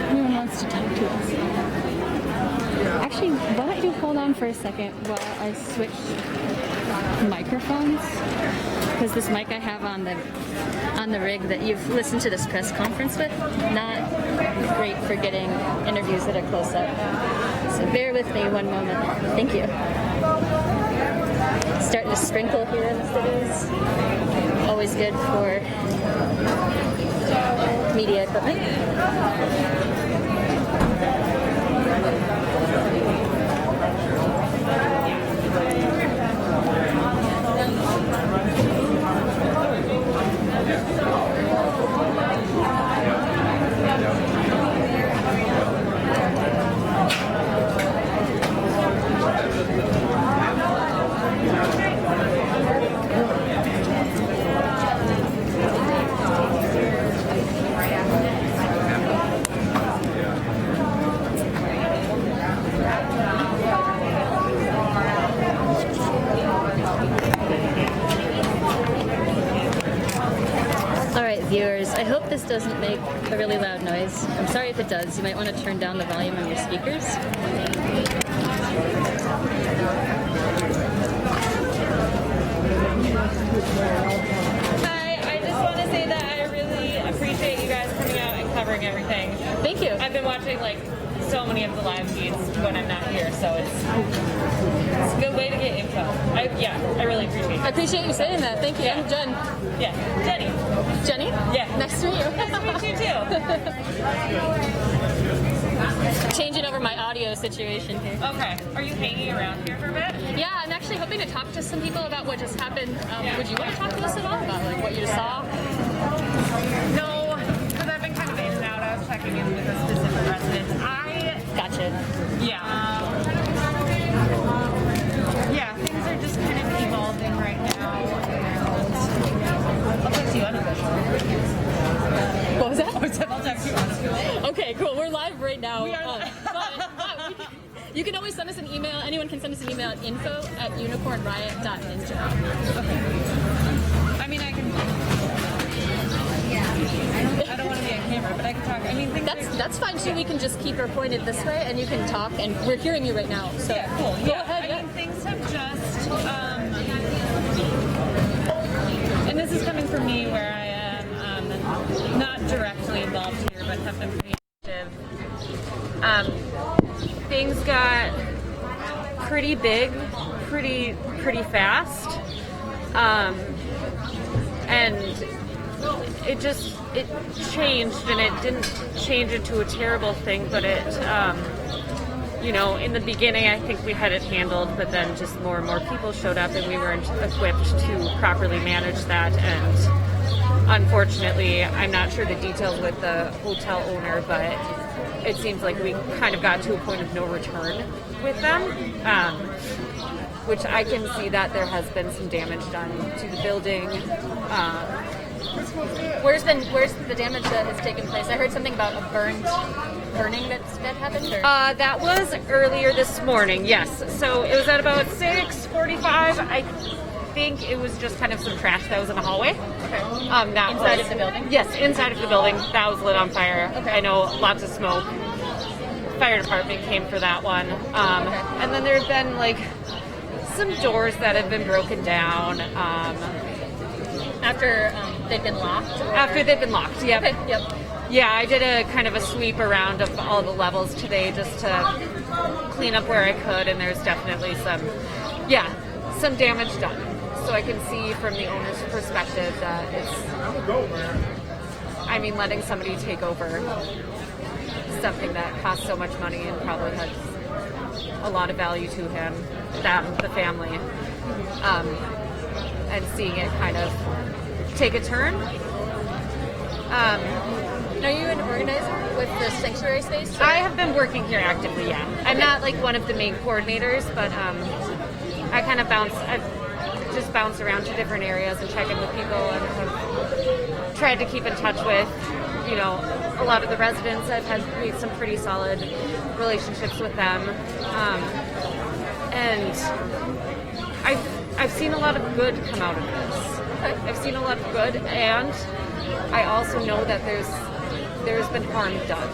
Anyone wants to talk to us? Actually, why don't you hold on for a second while I switch microphones? Because this mic I have on the rig that you've listened to this press conference with, not great for getting interviews that are close up. So bear with me one moment. Thank you. Starting to sprinkle here in the cities. Always good for media equipment. doesn't make a really loud noise. I'm sorry if it does. You might want to turn down the volume on your speakers. Hi, I just want to say that I really appreciate you guys coming out and covering everything. Thank you. I've been watching like so many of the live feeds when I'm not here, so it's a good way to get info. I really appreciate it. I appreciate you saying that. Thank you. Yeah. I'm Jen. Yeah, Jenny. Jenny? Yeah. Nice to meet you. Nice to meet you too. Changing over my audio situation here. Okay. Are you hanging around here for a bit? Yeah, I'm actually hoping to talk to some people about what just happened. Would you want to talk to us at all about like what you just saw? No, because I've been kind of in and out. I was checking in with a specific resident. Gotcha. Yeah. Yeah, things are just kind of evolving right now. I'll talk to you unofficial. What was that? I'll talk to you unofficial. Okay, cool. We're live right now. We are You can always send us an email. Anyone can send us an email at info@unicornriot.ninja. Okay. I mean, I can. I don't want to be on camera, but I can talk. I mean, that's fine too. We can just keep her pointed this way, and you can talk. And we're hearing you right now. So yeah, cool. Go ahead. I mean, things have just. And this is coming from me, where I am not directly involved here, but have been pretty active. Things got pretty big, pretty fast, and it changed, and it didn't change into a terrible thing, but it, in the beginning I think we had it handled, but then just more and more people showed up, and we weren't equipped to properly manage that, and unfortunately, I'm not sure the details with the hotel owner, but it seems like we kind of got to a point of no return with them, which I can see that there has been some damage done to the building. Where's the damage that has taken place? I heard something about a burning that happened. Or? That was earlier this morning. Yes, so it was at about 6:45. I think it was just kind of some trash that was in the hallway. Okay. Inside of the building? Yes, inside of the building. That was lit on fire. Okay. I know lots of smoke. Fire department came for that one. And then there's been like some doors that have been broken down. After they've been locked? After they've been locked, yep. Okay, yep. Yeah, I did a kind of a sweep around of all the levels today just to clean up where I could, and there's definitely some damage done. So I can see from the owner's perspective that letting somebody take over something that costs so much money and probably has a lot of value to him, the family, and seeing it kind of take a turn. Are you an organizer with the sanctuary space? I have been working here actively, yeah. I'm not like one of the main coordinators, but I kind of bounce around to different areas and check in with people, and have tried to keep in touch with, a lot of the residents. I've made some pretty solid relationships with them, and I've seen a lot of good come out of this. I've seen a lot of good, and I also know that there's been harm done.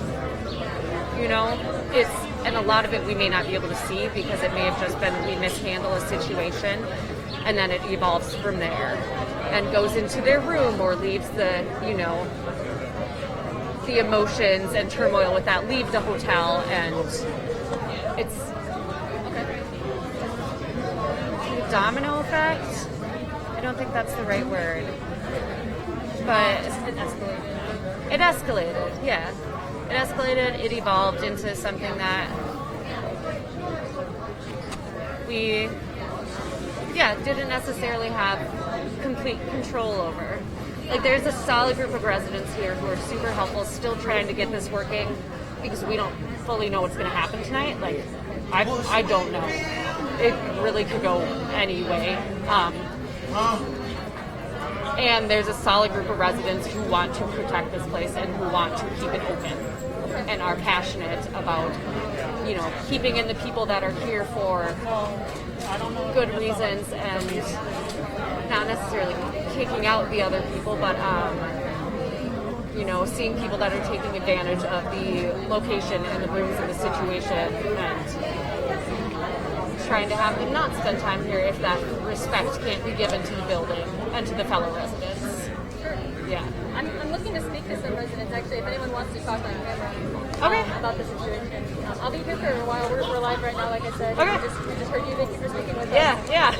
And a lot of it we may not be able to see because it may have just been we mishandle a situation, and then it evolves from there and goes into their room or leaves the emotions and turmoil with that leave the hotel, and it's the domino effect. I don't think that's the right word, but it escalated. Yeah, it escalated. It evolved into something that we didn't necessarily have complete control over. Like, there's a solid group of residents here who are super helpful, still trying to get this working, because we don't fully know what's going to happen tonight. Like, I don't know. It really could go any way. And there's a solid group of residents who want to protect this place and who want to keep it open and are passionate about, keeping in the people that are here for good reasons and not necessarily kicking out the other people, but seeing people that are taking advantage of the location and the rooms and the situation, and trying to have them not spend time here if that respect can't be given to the building and to the fellow residents. Yeah. I'm looking to speak to some residents, actually, if anyone wants to talk on camera about the situation. I'll be here for a while. We're live right now, like I said. Okay. We just heard you. Thank you for speaking with us. Yeah.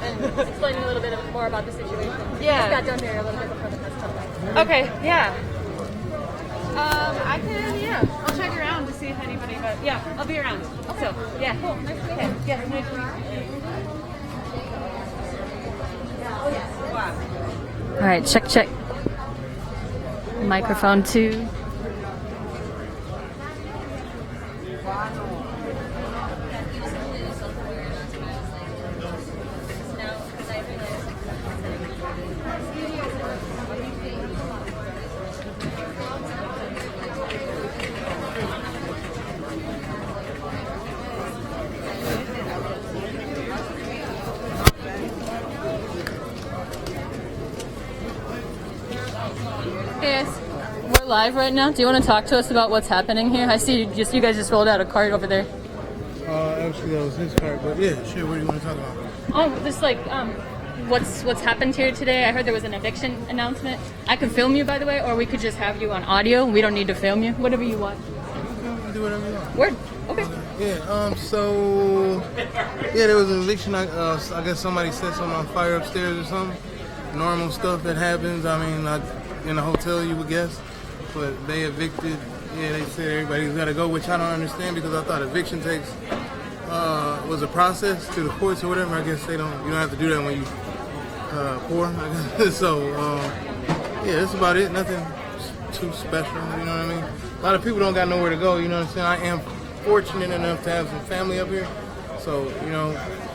And explaining a little bit more about the situation. Yeah. We just got done here a little bit before the press conference. Okay, yeah. I'll check around to see if anybody, but yeah, I'll be around. So, yeah, cool. Nice to meet you. Yeah, nice to meet you. All right, check. Microphone 2. Yes. We're live right now. Do you want to talk to us about what's happening here? I see you guys just rolled out a cart over there. Actually, that was his cart, but yeah, sure. What do you want to talk about? Oh, just what's happened here today? I heard there was an eviction announcement. I could film you, by the way, or we could just have you on audio. We don't need to film you. Whatever you want. Do whatever you want. Word. Okay. Yeah. There was an eviction. I guess somebody set something on fire upstairs or something. Normal stuff that happens. I mean, in a hotel, you would guess. But they evicted. Yeah, they said everybody's got to go, which I don't understand because I thought eviction was a process to the courts or whatever. I guess you don't have to do that when you poor. I guess. So that's about it. Nothing too special. You know what I mean? A lot of people don't got nowhere to go. You know what I'm saying? I am fortunate enough to have some family up here. So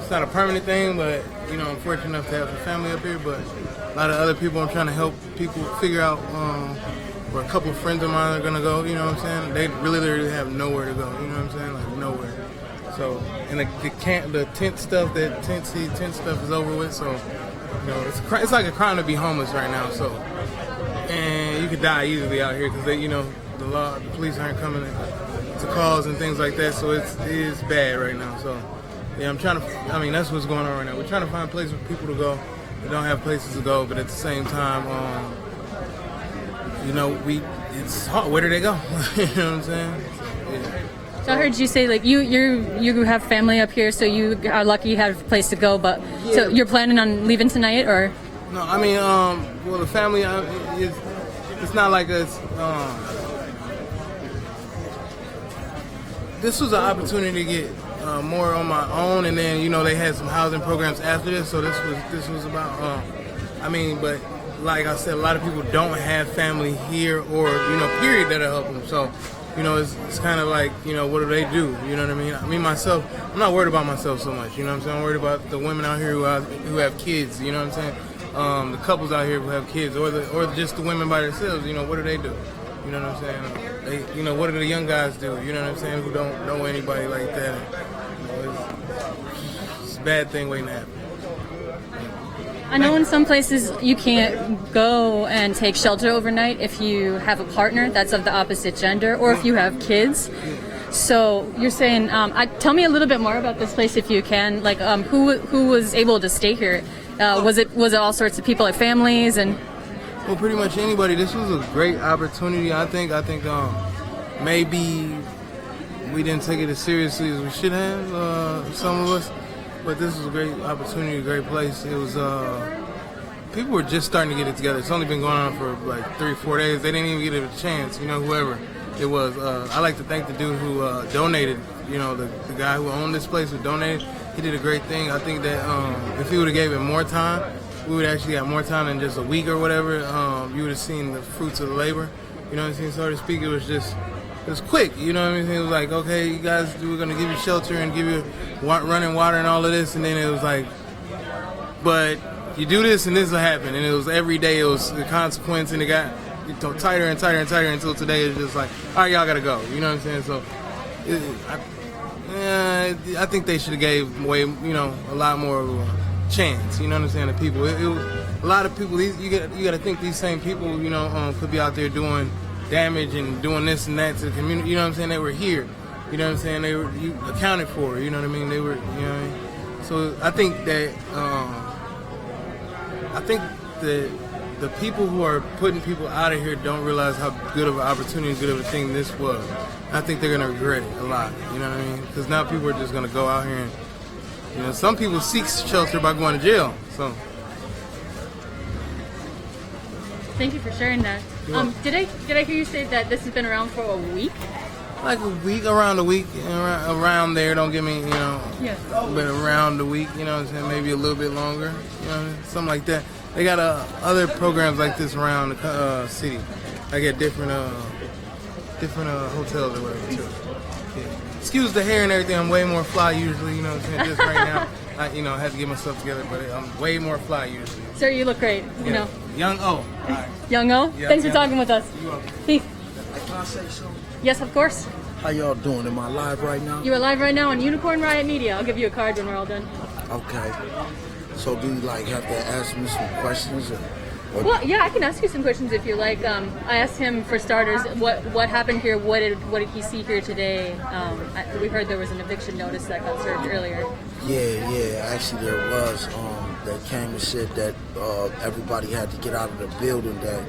it's not a permanent thing, but I'm fortunate enough to have some family up here. But a lot of other people, I'm trying to help people figure out where a couple of friends of mine are gonna go. You know what I'm saying? They really literally have nowhere to go. You know what I'm saying? Like nowhere. So and the tent stuff is over with. So it's like a crime to be homeless right now. So and you could die easily out here because the police aren't coming to calls and things like that. So it is bad right now. So yeah, that's what's going on right now. We're trying to find places for people to go. We don't have places to go, but at the same time, it's hard. Where do they go? You know what I'm saying? Yeah. So I heard you say you have family up here, so you are lucky you have a place to go. But so you're planning on leaving tonight, or? No, I mean, the family it's not like it's. This was an opportunity to get more on my own, and then they had some housing programs after this. So this was about. But like I said, a lot of people don't have family here or period that'll help them. So it's kind of like what do they do? You know what I mean? I mean myself, I'm not worried about myself so much. You know what I'm saying? I'm worried about the women out here who have kids. You know what I'm saying? The couples out here who have kids, or just the women by themselves. What do they do? You know what I'm saying? What do the young guys do? You know what I'm saying? Who don't know anybody like that? It's a bad thing waiting to happen. I know in some places you can't go and take shelter overnight if you have a partner that's of the opposite gender or if you have kids. So you're saying, tell me a little bit more about this place if you can. Like, who was able to stay here? Was it all sorts of people, like families and? Well, pretty much anybody. This was a great opportunity. I think maybe we didn't take it as seriously as we should have, some of us. But this was a great opportunity, a great place. It was, people were just starting to get it together. It's only been going on for like 3-4 days. They didn't even get it a chance, whoever it was. I like to thank the dude who donated, the guy who owned this place who donated. He did a great thing. I think that if he would have gave it more time, we would actually have more time than just a week or whatever. You would have seen the fruits of the labor, you know what I'm saying, so to speak. It was quick, you know what I mean? It was like, okay, you guys, we're going to give you shelter and give you running water and all of this, and then it was like, but you do this and this will happen, and it was every day, it was the consequence, and it got tighter and tighter and tighter until today it's just like, all right, y'all got to go, you know what I'm saying? So I think they should have gave away, a lot more of a chance. You know what I'm saying? The people, a lot of people. You got to think these same people, could be out there doing damage and doing this and that to the community. You know what I'm saying? They were here. You know what I'm saying? They were accounted for. You know what I mean? They were. You know what I mean? So I think that the people who are putting people out of here don't realize how good of an opportunity, good of a thing this was. I think they're gonna regret it a lot. You know what I mean? Because now people are just gonna go out here and, some people seek shelter by going to jail. So. Thank you for sharing that. Did I hear you say that this has been around for a week? Like a week, around a week, around there. Don't get me, Yeah. But around the week, you know what I'm saying? Maybe a little bit longer, something like that. They got other programs like this around the city. I get different hotels or whatever too. Yeah. Excuse the hair and everything. I'm way more fly usually. You know what I'm saying? Just right now, I had to get myself together, but I'm way more fly usually. Sir, you look great. You know. Young O. Right. Young O. Yeah, Thanks for talking with us. You're welcome. Peace. Can I say something? Yes, of course. How y'all doing? Am I live right now? You are live right now on Unicorn Riot Media. I'll give you a card when we're all done. Okay. So do you have to ask me some questions? Well, yeah, I can ask you some questions if you like. I asked him for starters what happened here. What did he see here today? We heard there was an eviction notice that got served earlier. Yeah. Actually, there was. They came and said that everybody had to get out of the building. That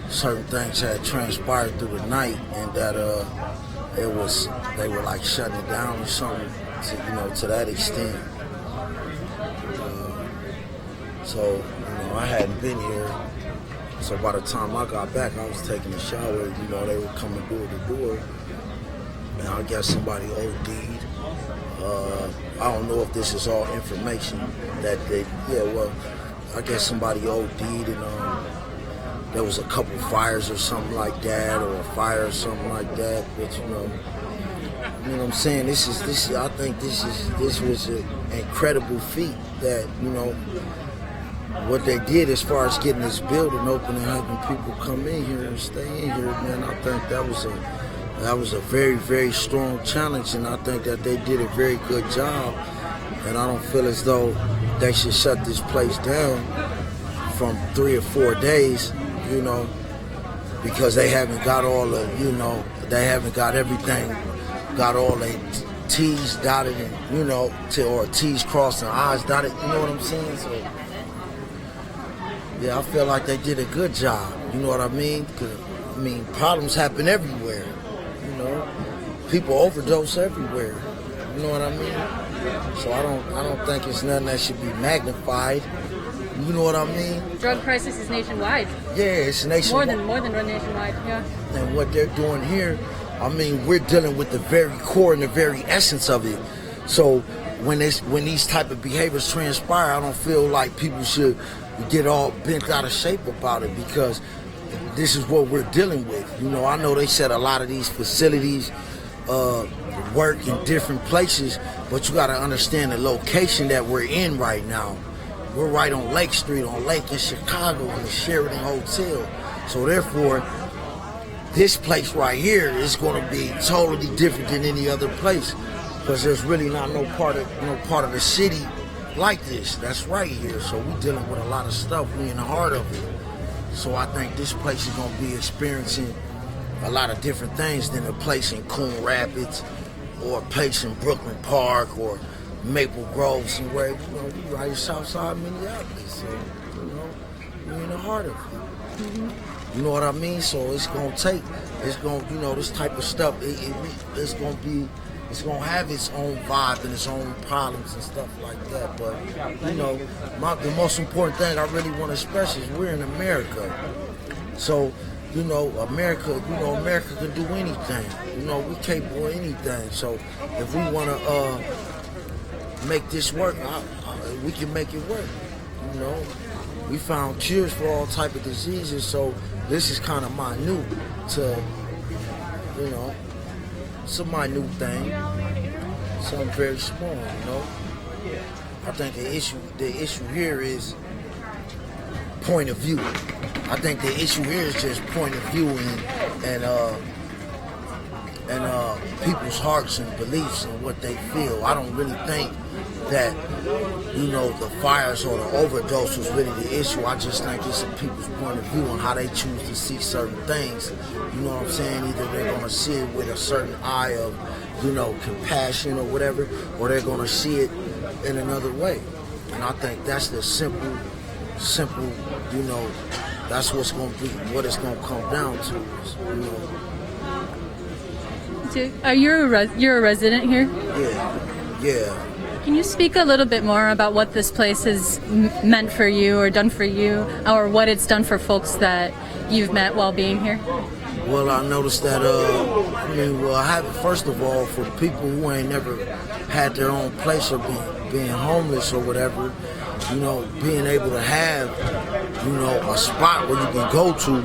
certain things had transpired through the night, and that they were shutting it down or something. To that extent. So I hadn't been here. So by the time I got back, I was taking a shower. They were coming door to door, and I guess somebody OD'd. I don't know if this is all information that they. Yeah, well, I guess somebody OD'd, and there was a couple fires or something like that, or a fire or something like that. But you know what I'm saying? This is. I think this was an incredible feat that what they did as far as getting this building open and having people come in here and stay in here, man. I think that was a very, very strong challenge, and I think that they did a very good job. And I don't feel as though they should shut this place down from 3 or 4 days, because they haven't got all the, they haven't got everything, got all the T's dotted and, or T's crossed and I's dotted, you know what I'm saying? So, yeah, I feel like they did a good job, you know what I mean? 'Cause, problems happen everywhere, people overdose everywhere, you know what I mean? So I don't think it's nothing that should be magnified, you know what I mean? Drug crisis is nationwide. Yeah, it's nationwide. More than nationwide, yeah. And what they're doing here, we're dealing with the very core and the very essence of it. So when these type of behaviors transpire, I don't feel like people should get all bent out of shape about it, because this is what we're dealing with. I know they said a lot of these facilities work in different places, but you got to understand the location that we're in right now. We're right on Lake Street, on Lake in Chicago, in the Sheraton Hotel. So therefore, this place right here is going to be totally different than any other place, because there's really not no part of the city like this. That's right here. So we're dealing with a lot of stuff. We're in the heart of it. So I think this place is going to be experiencing a lot of different things than a place in Coon Rapids or a place in Brooklyn Park or Maple Grove, somewhere. We right south side Minneapolis. So, we're in the heart of it. Mm-hmm. You know what I mean? So it's going to this type of stuff, it's going to have its own vibe and its own problems and stuff like that. But, the most important thing I really want to express is we're in America. So, America can do anything. We're capable of anything. So if we want to make this work, we can make it work. We found cures for all type of diseases, so this is kind of minute to, it's a minute thing, something very small, I think the issue here is point of view. I think the issue here is just point of view and people's hearts and beliefs and what they feel. I don't really think that, the fires or the overdose was really the issue. I just think it's in people's point of view on how they choose to see certain things. You know what I'm saying? Either they're going to see it with a certain eye of, compassion or whatever, or they're going to see it in another way. And I think that's the simple, that's what's going to be, what it's going to come down to. Are you're a resident here? Yeah. Can you speak a little bit more about what this place has meant for you or done for you, or what it's done for folks that you've met while being here? Well, I noticed that, first of all, for people who ain't never had their own place or being homeless or whatever, being able to have, a spot where you can go to,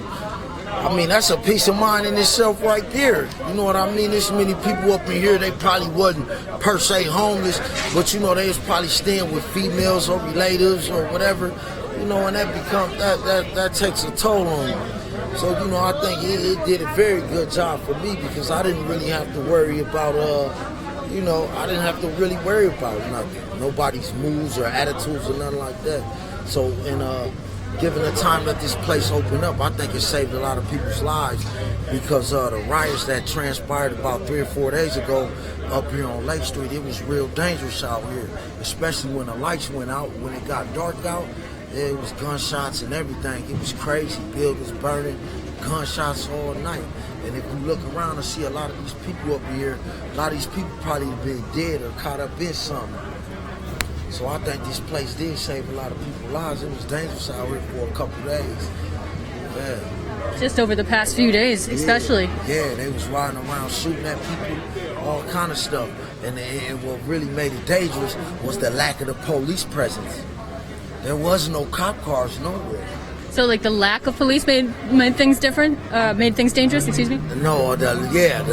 that's a peace of mind in itself right there. You know what I mean? There's many people up in here, they probably wasn't per se homeless, but they was probably staying with females or relatives or whatever, and that becomes, that takes a toll on you. So, I think it did a very good job for me because I didn't really have to worry about, I didn't have to really worry about nothing. Nobody's moods or attitudes or nothing like that. So, given the time that this place opened up, I think it saved a lot of people's lives because the riots that transpired about 3 or 4 days ago up here on Lake Street, it was real dangerous out here, especially when the lights went out, when it got dark out. It was gunshots and everything. It was crazy. Buildings burning, gunshots all night. And if you look around and see a lot of these people up here, a lot of these people probably been dead or caught up in something. So I think this place did save a lot of people's lives. It was dangerous out here for a couple days. Yeah. Just over the past few days, especially. Yeah, they was riding around shooting at people, all kind of stuff. And what really made it dangerous was the lack of the police presence. There was no cop cars nowhere. So, like, the lack of police made things different, made things dangerous. Excuse me. No, the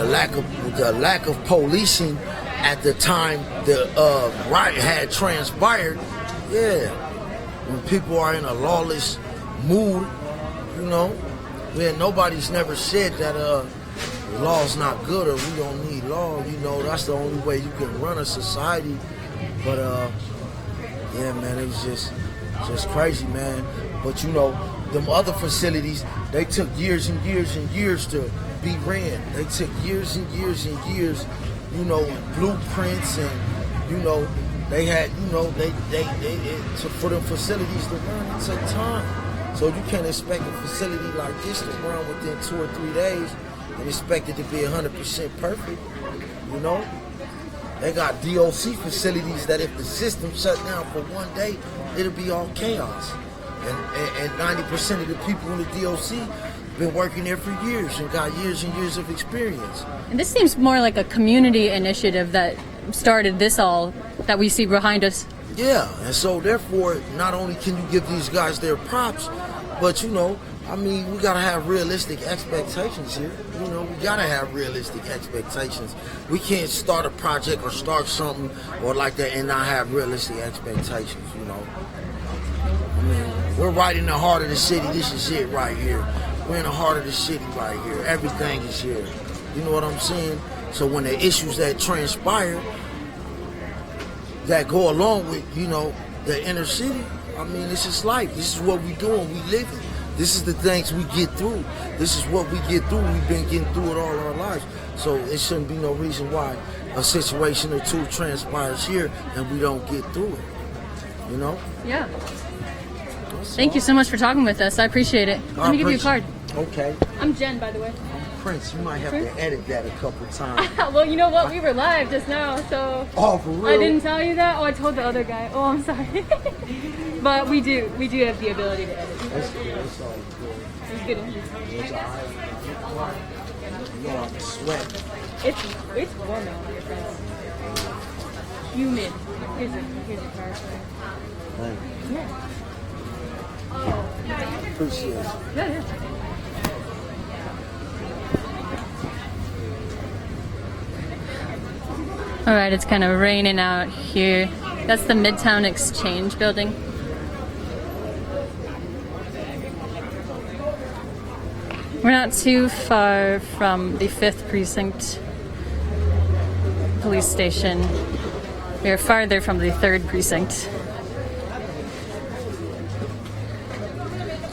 lack of policing at the time the riot had transpired. Yeah, when people are in a lawless mood, nobody's never said that law's not good or we don't need law. That's the only way you can run a society. But yeah, man, it was just crazy, man. But them other facilities, they took years and years and years to be ran. They took years and years and years, blueprints and, they had, for them facilities to run, it took time. So you can't expect a facility like this to run within 2 or 3 days and expect it to be 100% perfect, They got DOC facilities that if the system shut down for 1 day, it'll be all chaos. And 90% of the people in the DOC been working there for years and got years and years of experience. And this seems more like a community initiative that started this all that we see behind us. Yeah, and so therefore, not only can you give these guys their props, but we gotta have realistic expectations here. We gotta have realistic expectations. We can't start a project or start something or like that and not have realistic expectations, we're right in the heart of the city. This is it right here. We're in the heart of the city right here. Everything is here. You know what I'm saying? So when the issues that transpire that go along with, the inner city, this is life. This is what we're doing. We live it. This is the things we get through. This is what we get through. We've been getting through it all our lives. So it shouldn't be no reason why a situation or two transpires here and we don't get through it. Yeah. Thank you so much for talking with us. I appreciate it. Let me give you a card. Okay. I'm Jen, by the way. Prince, you might have to edit that a couple times. Well, you know what? We were live just now, so... Oh, for real? I didn't tell you that? Oh, I told the other guy. Oh, I'm sorry. But we do have the ability to edit. That's good. That's all good. It's good. It's all right. I'm sweating. It's warm out here, friends. Humid. Here's your card. Thank you. Yeah. Appreciate it. Yeah. All right, it's kind of raining out here. That's the Midtown Exchange building. We're not too far from the 5th Precinct police station. We are farther from the 3rd precinct.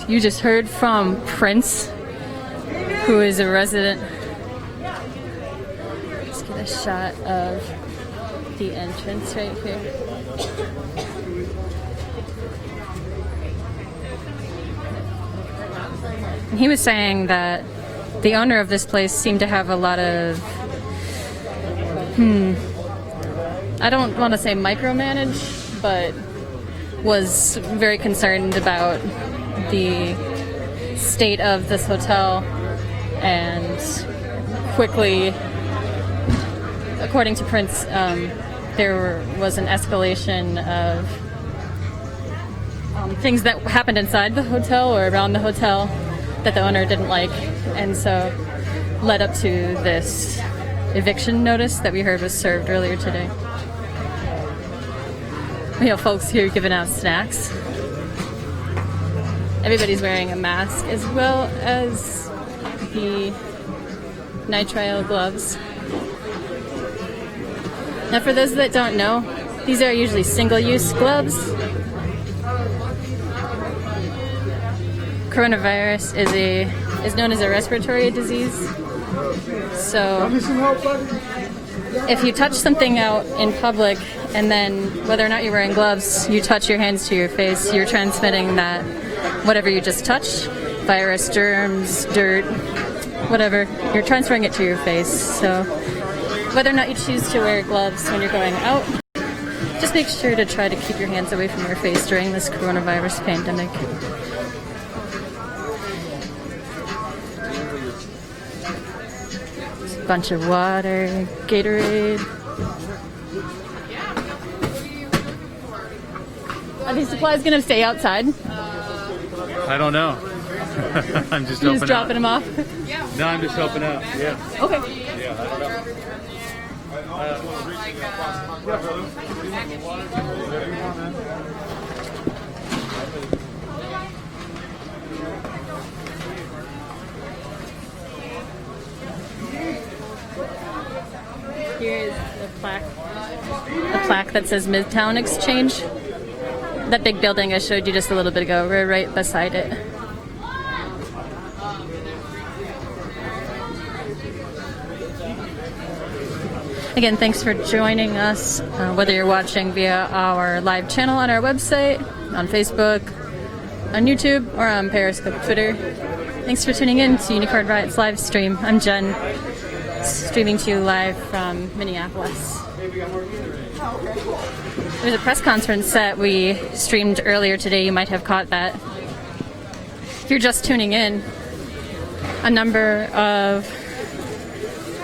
You just heard from Prince, who is a resident. Let's get a shot of the entrance right here. And he was saying that the owner of this place seemed to have a lot of, I don't want to say micromanage, but was very concerned about the state of this hotel, and quickly, according to Prince, there was an escalation of things that happened inside the hotel or around the hotel that the owner didn't like, and so led up to this eviction notice that we heard was served earlier today. We have folks here giving out snacks. Everybody's wearing a mask, as well as the nitrile gloves. Now, for those that don't know, these are usually single-use gloves. Coronavirus is known as a respiratory disease. So if you touch something out in public, and then whether or not you're wearing gloves, you touch your hands to your face, you're transmitting that whatever you just touched, virus, germs, dirt, whatever, you're transferring it to your face. So whether or not you choose to wear gloves when you're going out, just make sure to try to keep your hands away from your face during this coronavirus pandemic. A bunch of water, Gatorade. Are these supplies going to stay outside? I don't know. I'm just You're just dropping them off? No, I'm just helping out. Yeah. Okay. Yeah, I don't know. Here is the plaque that says Midtown Exchange. That big building I showed you just a little bit ago, we're right beside it. Again, thanks for joining us, whether you're watching via our live channel on our website, on Facebook, on YouTube, or on Periscope, Twitter. Thanks for tuning in to Unicorn Riot's live stream. I'm Jen, streaming to you live from Minneapolis. There's a press conference that we streamed earlier today. You might have caught that. If you're just tuning in, a number of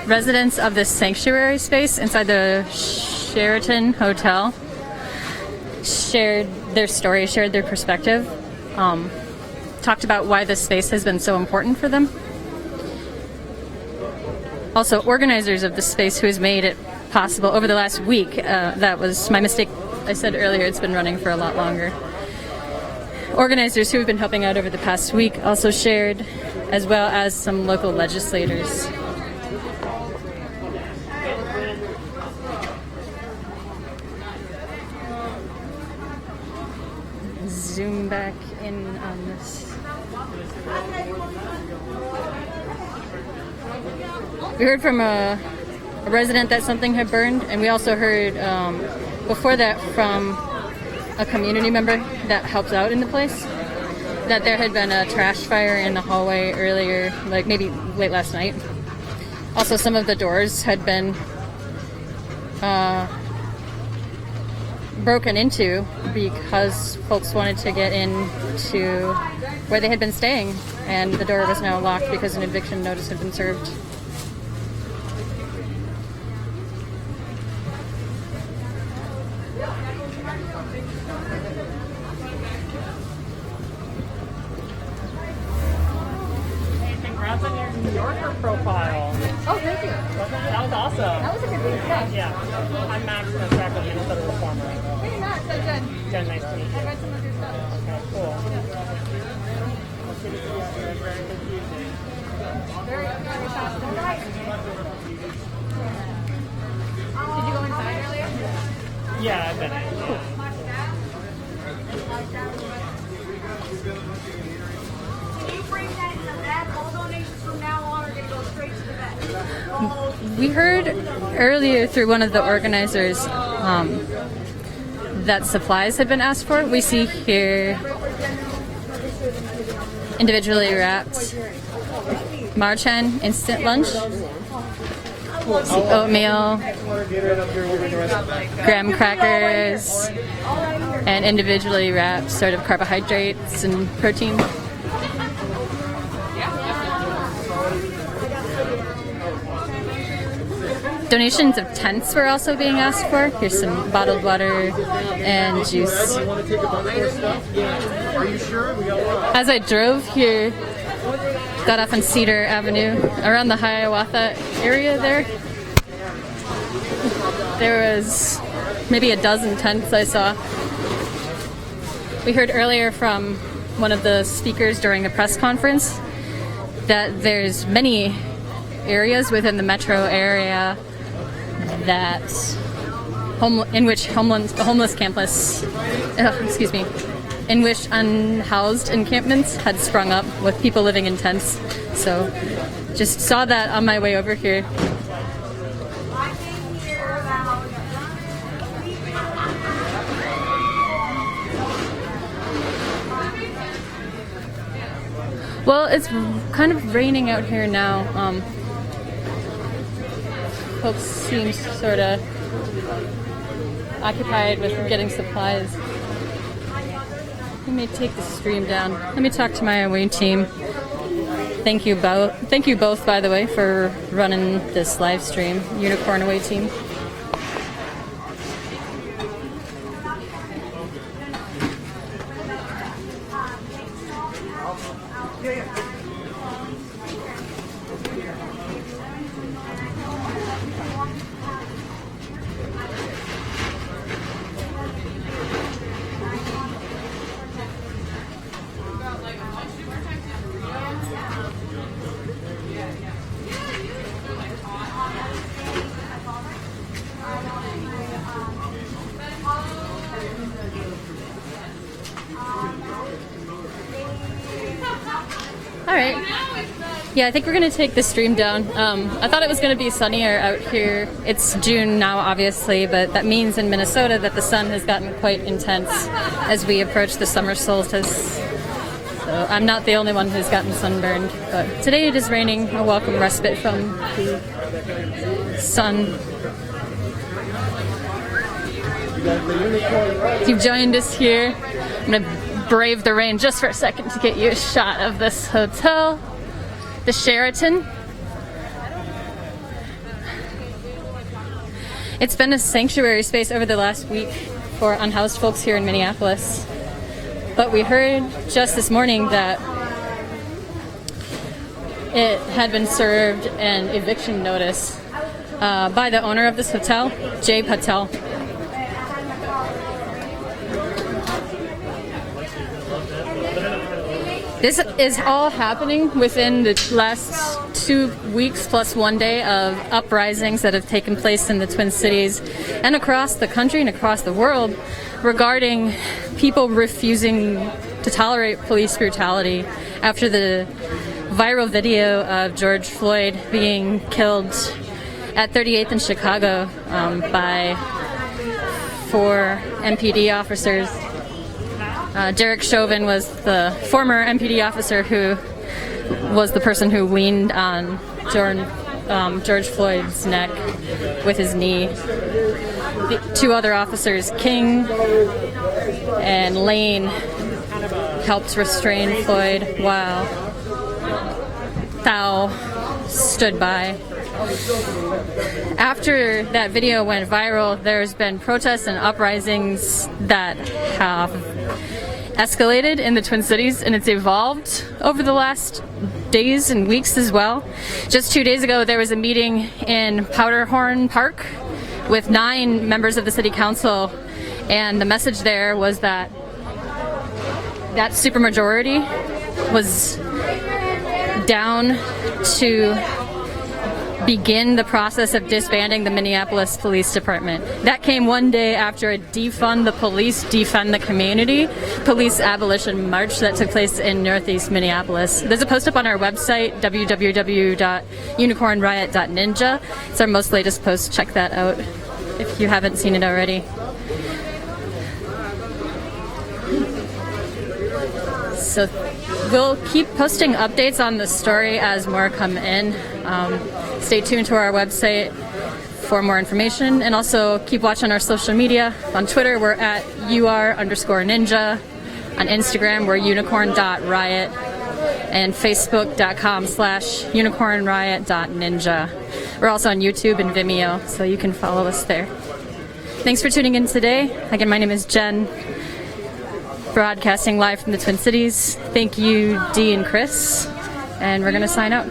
residents of this sanctuary space inside the Sheraton Hotel shared their story, shared their perspective, talked about why this space has been so important for them. Also, organizers of the space who has made it possible over the last week. That was my mistake. I said earlier it's been running for a lot longer. Organizers who have been helping out over the past week also shared, as well as some local legislators. Zoom back in on this. We heard from a resident that something had burned, and we also heard before that from a community member that helps out in the place that there had been a trash fire in the hallway earlier, like maybe late last night. Also, some of the doors had been broken into because folks wanted to get into where they had been staying, and the door was now locked because an eviction notice had been served. Congrats on your New Yorker profile. Oh, thank you. That was awesome. That was a good week, yeah. Yeah. I'm Max from the track of Minnesota Reformer. Hey, Max, I'm Jen. Jen, nice to meet you. I read some of your stuff. Okay, cool. Very fast and right. Did Yeah, I've been in. We heard earlier through one of the organizers that supplies had been asked for. We see here individually wrapped Marchan instant lunch, oatmeal, graham crackers, and individually wrapped sort of carbohydrates and protein. Donations of tents were also being asked for. Here's some bottled water and juice. As I drove here, got off on Cedar Avenue, around the Hiawatha area there was maybe a dozen tents I saw. We heard earlier from one of the speakers during the press conference that there's many areas within the metro area that in which unhoused encampments had sprung up with people living in tents. So just saw that on my way over here. Well, it's kind of raining out here now. Folks seem sort of occupied with getting supplies. We may take the stream down. Let me talk to my away team. Thank you both, by the way, for running this live stream. Unicorn away team. Alright. Yeah, I think we're going to take the stream down. I thought it was going to be sunnier out here. It's June now, obviously, but that means in Minnesota that the sun has gotten quite intense as we approach the summer solstice. So I'm not the only one who's gotten sunburned, but today it is raining, a welcome respite from the sun. If you've joined us here, I'm going to brave the rain just for a second to get you a shot of this hotel, the Sheraton. It's been a sanctuary space over the last week for unhoused folks here in Minneapolis. But we heard just this morning that it had been served an eviction notice by the owner of this hotel, Jay Patel. This is all happening within the last 2 weeks plus 1 day of uprisings that have taken place in the Twin Cities and across the country and across the world regarding people refusing to tolerate police brutality after the viral video of George Floyd being killed at 38th in Chicago by 4 MPD officers. Derek Chauvin was the former MPD officer who was the person who leaned on George Floyd's neck with his knee. The 2 other officers, King and Lane, helped restrain Floyd while Thao stood by. After that video went viral, there's been protests and uprisings that have escalated in the Twin Cities, and it's evolved over the last days and weeks as well. Just 2 days ago, there was a meeting in Powderhorn Park with 9 members of the city council, and the message there was that that supermajority was down to begin the process of disbanding the Minneapolis Police Department. That came one day after a defund the police, defund the community police abolition march that took place in Northeast Minneapolis. There's a post up on our website, www.unicornriot.ninja. It's our most latest post. Check that out if you haven't seen it already. So we'll keep posting updates on the story as more come in. Stay tuned to our website for more information, and also keep watching our social media. On Twitter, we're at ur_ninja. On Instagram, we're unicorn.riot. And facebook.com/unicornriot.ninja. We're also on YouTube and Vimeo, so you can follow us there. Thanks for tuning in today. Again, my name is Jen, broadcasting live from the Twin Cities. Thank you, Dee and Chris, and we're going to sign out.